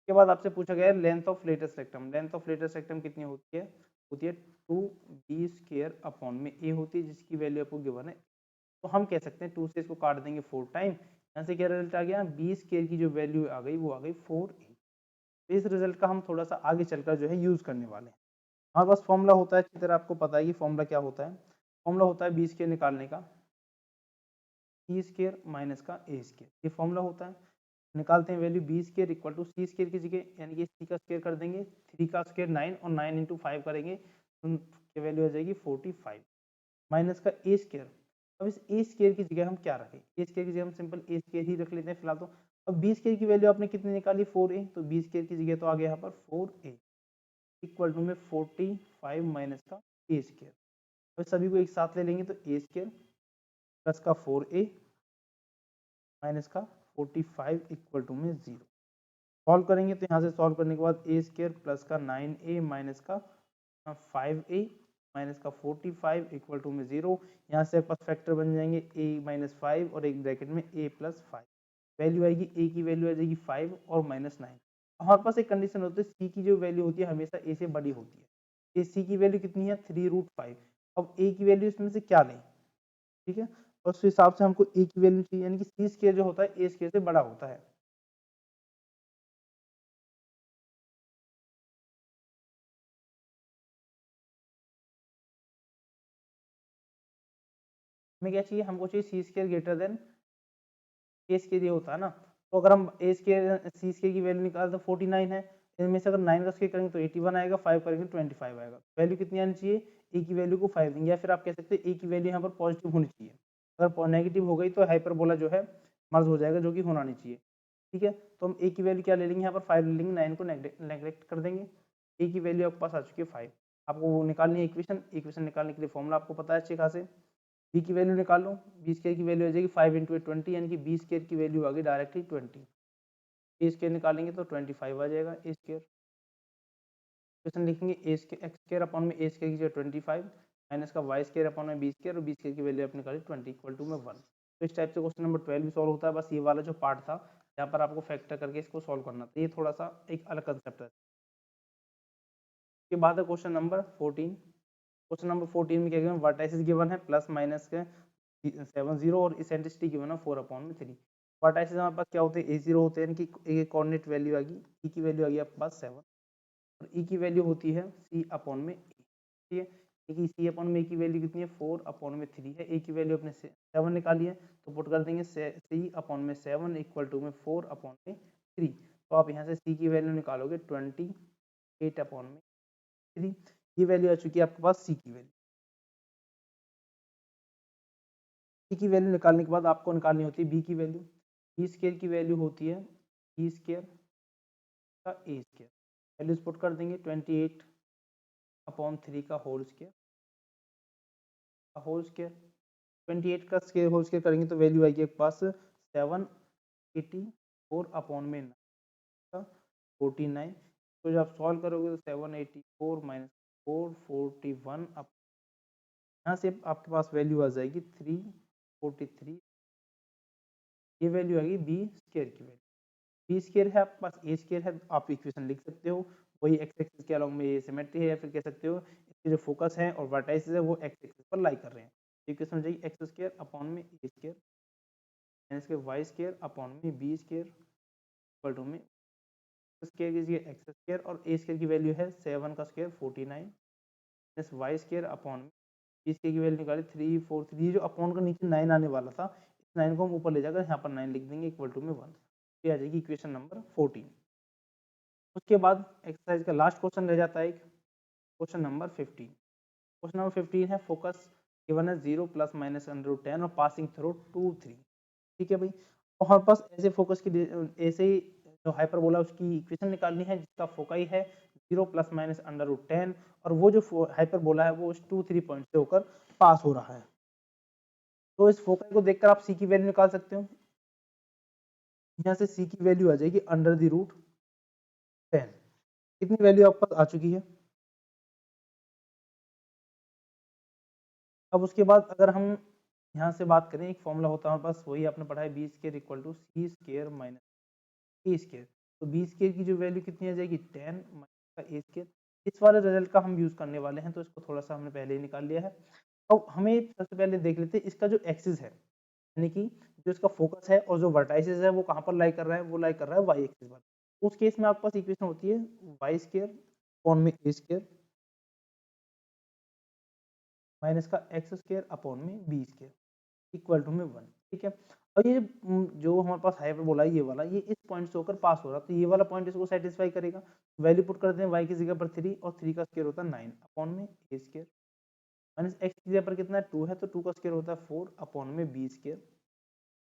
के बाद आपसे पूछा गया है length of latus rectum. Length of latus rectum कितनी होती है, 2b² अपॉन में a होती है, जिसकी वैल्यू आपको गिवन है। तो हम कह सकते हैं 2 से इसको काट देंगे 4 टाइम, यहाँ से क्या रिजल्ट आ गया, b² की जो वैल्यू आ गई वो आ गई 4a। इस रिजल्ट का हम थोड़ा सा आगे चलकर जो है यूज करने वाले हैं। हमारे पास फॉर्मूला होता है, अच्छी तरह आपको पता है कि फॉर्मूला क्या होता है। फॉर्मूला होता है b² निकालने का, c² माइनस का a², ये फॉर्मूला होता है। निकालते हैं value b² equal to c² की जगह यानी कि c का स्क्वायर कर देंगे, 3 का स्क्वायर 9 और 9 इंटू 5 करेंगे तो वैल्यू आ जाएगी 45 माइनस का a²। अब इस a² की जगह हम क्या रखें, a² की जगह हम सिंपल a² ही रख लेते हैं फिलहाल। तो अब b² की वैल्यू आपने कितनी निकाली 4a, तो b² की जगह तो आ गया यहाँ पर 4a इक्वल टू में 45 माइनस का a²। अब सभी को एक साथ ले लेंगे तो a² प्लस का 4a माइनस का 45 इक्वल टू में 0। सॉल्व करेंगे तो यहाँ से सॉल्व करने के बाद a² प्लस का 9a माइनस का 5a माइनस का 45 इक्वल टू में 0। यहाँ से पास फैक्टर बन जाएंगे a माइनस 5 और एक ब्रैकेट में a प्लस 5। वैल्यू आएगी a की वैल्यू आ जाएगी 5 और माइनस 9। हमारे पास एक कंडीशन होती है c की जो वैल्यू होती है हमेशा a से बड़ी होती है। ये c की वैल्यू कितनी है 3√5। अब a की वैल्यू इसमें से क्या लें, ठीक है, और उस हिसाब से हमको a की वैल्यू चाहिए, यानी कि c² जो होता है a² से बड़ा होता है। हमें क्या चाहिए, हमको चाहिए c² ग्रेटर देन a² होता है ना। तो अगर हम c² की वैल्यू निकाल तो 49 है, इनमें से अगर 9 का स्क्वायर करेंगे तो 81 आएगा, 5 करेंगे 25 आएगा। वैल्यू कितनी आनी चाहिए, a की वैल्यू को 5 देंगे, या फिर आप कह सकते हैं a की वैल्यू यहाँ पर पॉजिटिव होनी चाहिए। अगर नेगेटिव हो गई तो हाइपरबोला जो है मर्ज हो जाएगा, जो कि होना नहीं चाहिए, ठीक है। तो हम a की वैल्यू क्या ले लेंगे, यहाँ पर 5 ले लेंगे, 9 को नेग्लेक्ट कर देंगे। a की वैल्यू आपके पास आ चुकी है 5। आपको वो निकालनी है इक्वेशन। इक्वेशन निकालने के लिए फॉर्मूला आपको पता है अच्छे खासे। b की वैल्यू निकाल लो, b² की वैल्यू आ जाएगी 5 इंटू 20, यानी कि b² की वैल्यू आ गई डायरेक्टली 20। a² निकालेंगे तो 25 आ जाएगा a²। क्वेश्चन लिखेंगे x² अपॉन में a² की जगह 25 माइनस का y² अपॉन में b² और b² की वैल्यू आपने निकाली 20 इक्वल टू में 1। तो इस टाइप से क्वेश्चन नंबर 12 भी सॉल्व होता है। बस ये वाला जो पार्ट था यहाँ पर आपको फैक्टर करके इसको सॉल्व करना था, ये थोड़ा सा एक अलग कंसेप्ट है। उसके बाद है क्वेश्चन नंबर 14। क्वेश्चन नंबर 14 में क्या गिवन, वर्टाइसिस गिवन है प्लस माइनस के 7 0 और इसेंट्रिसिटी गिवन है 4/3। वर्टाइसिस हमारे पास क्या होते हैं a0 होते हैं, यानी कि एक कोऑर्डिनेट वैल्यू आ गई, e की वैल्यू आ गई आपके पास 7 और e की वैल्यू होती है c अपॉन में a, ठीक है। देखिए c अपॉन में a की वैल्यू कितनी है 4/3 है, a की वैल्यू अपने 7 निकाली है, तो पुट कर देंगे c अपॉन में 7 इक्वल टू में 4/3। तो आप यहाँ से c की वैल्यू निकालोगे 28/3। ये वैल्यू आ चुकी है आपके पास c की वैल्यू। c की वैल्यू निकालने के बाद आपको निकालनी होती है b की वैल्यू। b² की वैल्यू होती है b² का a²। वैल्यूज पुट कर देंगे 28/3 का होल स्क्वायर 28 का स्क्वायर होल स्क्वायर करेंगे तो वैल्यू आएगी आपके पास 784/9 का 49। तो जब आप सॉल्व करोगे तो 784 माइनस 441, यहाँ से आपके पास वैल्यू आ जाएगी 343। ये वैल्यू आएगी b² की वैल्यू। b² है आपके पास a² है, आप इक्वेशन लिख सकते हो, वही x एक्सिस के अलॉन्ग में ये सिमेट्री है, या फिर कह सकते हो इसके जो फोकस है और वर्टाइसिस है वो x एक्सिस पर लाई कर रहे हैं। इक्वेशन हो जाएगी x² अपॉन में a² माइनस के y² अपॉन में b² इक्वल टू में स्क्वायर कीजिए x² और a² की वैल्यू है 7 का स्क्वायर 49 माइनस y² अपॉन में b² की वैल्यू निकाली 343। जो अपॉन का नीचे 9 आने वाला था, इस 9 को हम ऊपर ले जाकर यहाँ पर 9 लिख देंगे इक्वल टू में 1। ये आ जाएगी इक्वेशन नंबर 14। उसके बाद एक्सरसाइज का लास्ट क्वेश्चन रह जाता है एक, क्वेश्चन नंबर 15। क्वेश्चन नंबर 15 है फोकस गिवन है 0 प्लस माइनस √10 और पासिंग थ्रू 2 3, ठीक है भाई। तो हमारे पास ऐसे फोकस की ऐसे ही जो हाइपरबोला उसकी इक्वेशन निकालनी है जिसका फोकाई है 0 प्लस माइनस √10, और वो जो हाइपरबोला है वो 2-3 पॉइंट से होकर पास हो रहा है। तो इस फोकस को देखकर आप सी की वैल्यू निकाल सकते हो। यहाँ से सी की वैल्यू आ जाएगी √10। कितनी वैल्यू आपके पास आ चुकी है। अब उसके बाद अगर हम यहाँ से बात करें, एक फॉर्मूला होता है हमारे पास, वही आपने पढ़ा है, b square equal to c square minus a square. तो बी स्क्वायर की जो वैल्यू कितनी आ जाएगी 10 माइनस का ए स्क्वायर। इस वाले रिजल्ट का हम यूज करने वाले हैं, तो इसको थोड़ा सा हमने पहले ही निकाल लिया है। अब हमें सबसे पहले देख लेते हैं इसका जो एक्सिस है, यानी कि जो इसका फोकस है और जो वर्टाइसिस है वो कहाँ पर लाई कर रहा है, वो लाई कर रहा है वाई एक्सिस पर। उस केस में आपके पास इक्वेशन होती है वाई स्क्वायर अपॉन में ए स्क्वायर माइनस का एक्स स्क्वायर अपॉन में बी स्क्वायर इक्वल टू में 1। ठीक है। और ये जो हमारे पास हाइपरबोला है ये वाला, ये इस पॉइंट से होकर पास हो रहा है, तो ये वाला पॉइंट इसको सेटिस्फाई करेगा। वैल्यू पुट करते हैं y की जगह पर 3, और 3 का स्क्वायर होता है 9 अपॉन में a स्क्वायर माइनस x की जगह पर कितना है 2 है, तो 2 का स्क्वायर होता है 4 अपॉन में b स्क्वायर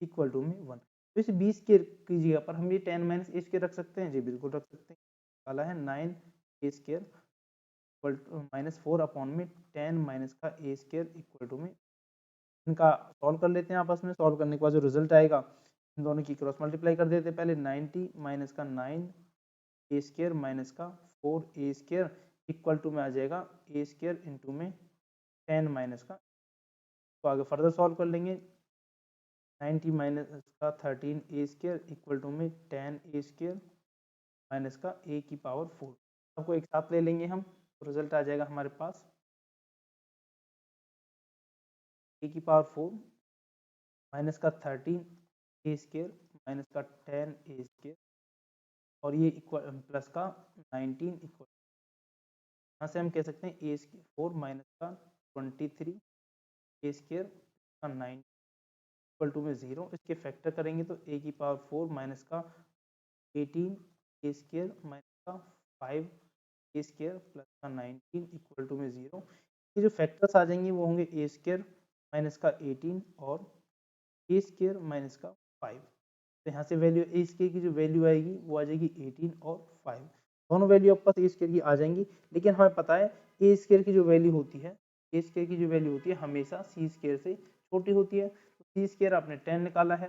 इक्वल टू में 1। तो इस b स्क्वायर की जगह पर हम ये 10 माइनस a स्क्वायर रख सकते हैं जी, बिल्कुल रख सकते हैं। वाला है 9 a square equal to minus 4 upon में 10 माइनस का a स्क्वायर इक्वल टू में। इनका सॉल्व कर लेते हैं आपस में। सॉल्व करने के बाद जो रिजल्ट आएगा इन दोनों की क्रॉस मल्टीप्लाई कर देते हैं पहले। 90 माइनस का 9 ए स्क्वायर माइनस का 4 ए स्क्वायर इक्वल टू में आ जाएगा ए स्क्वायर इंटू में 10 माइनस का। तो आगे फर्दर सॉल्व कर लेंगे। 90 माइनस का 13 ए स्क्वायर इक्वल टू में 10 ए स्क्वायर माइनस का ए की पावर 4। सबको एक साथ ले लेंगे हम, तो रिजल्ट आ जाएगा हमारे पास ए की पावर 4 माइनस का 13 ए स्क्वायर माइनस का 10 ए स्क्वायर, और ये इक्वल प्लस का 19 इक्वल। यहाँ से हम कह सकते हैं ए स्क्वायर 4 माइनस का 23 ए स्क्वायर का 9 इक्वल टू में 0। इसके फैक्टर करेंगे तो ए की पावर 4 माइनस का 18 ए स्क्वायर माइनस का 5 ए स्क्वायर प्लस का 19 इक्वल टू में 0। ये जो फैक्टर्स आ जाएंगे वो होंगे ए स्क्वायर माइनस का 18 और ए स्क्वायर माइनस का 5। तो यहाँ से वैल्यू ए स्क्वायर की जो वैल्यू आएगी वो आ जाएगी 18 और 5। दोनों वैल्यू आपके पास ए स्क्वायर की आ जाएंगी, लेकिन हमें पता है ए स्क्वायर की जो वैल्यू होती है, ए स्क्वायर की जो वैल्यू होती है हमेशा सी स्क्वायर से छोटी होती है। तो सी स्क्वायर आपने 10 निकाला है,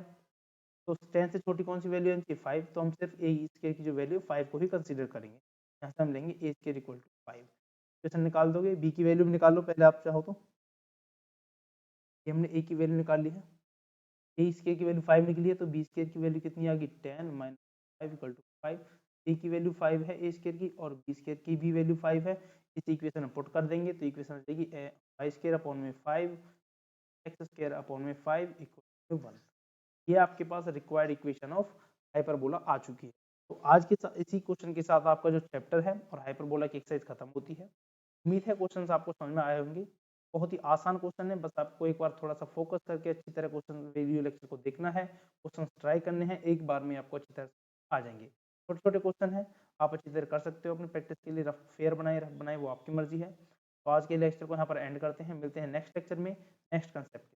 तो 10 से छोटी कौन सी वैल्यू है 5, तो हम सिर्फ ए स्क्वायर की जो वैल्यू 5 को ही कंसीडर करेंगे। यहाँ से हम लेंगे ए स्क्वायर इक्वल टू 5। क्वेश्चन निकाल दोगे, बी की वैल्यू भी निकाल लो पहले आप चाहो तो। ये हमने ए की वैल्यू निकाल ली है, ए स्क्वायर की वैल्यू 5 निकली है, तो बी स्क्वायर की वैल्यू कितनी आ गई 10 माइनस 5 इक्वल टू 5। ए की वैल्यू 5 है ए स्क्वायर की, और बी स्क्वायर की भी वैल्यू 5 है। इस इक्वेशन में पुट कर देंगे तो इक्वेशन आ जाएगी वाई स्क्वायर अपॉन में 5 एक्स स्क्वायर अपॉन में 5 इक्वल टू 1। ये आपके पास रिक्वायर्ड इक्वेशन ऑफ हाइपरबोला आ चुकी है। तो आज के इसी क्वेश्चन के साथ आपका जो चैप्टर है और हाइपरबोला की एक्सरसाइज खत्म होती है। उम्मीद है क्वेश्चंस आपको समझ में आए होंगे। बहुत ही आसान क्वेश्चन है, बस आपको एक बार थोड़ा सा फोकस करके अच्छी तरह क्वेश्चन वीडियो लेक्चर को देखना है, क्वेश्चन ट्राई करने हैं, एक बार में आपको अच्छी तरह आ जाएंगे। छोटे छोटे क्वेश्चन है, आप अच्छी तरह कर सकते हो अपने प्रैक्टिस के लिए। रफ फेयर बनाए वो आपकी मर्जी है। तो आज के लेक्चर को यहाँ पर एंड करते हैं, मिलते हैं नेक्स्ट लेक्चर में नेक्स्ट कंसेप्ट।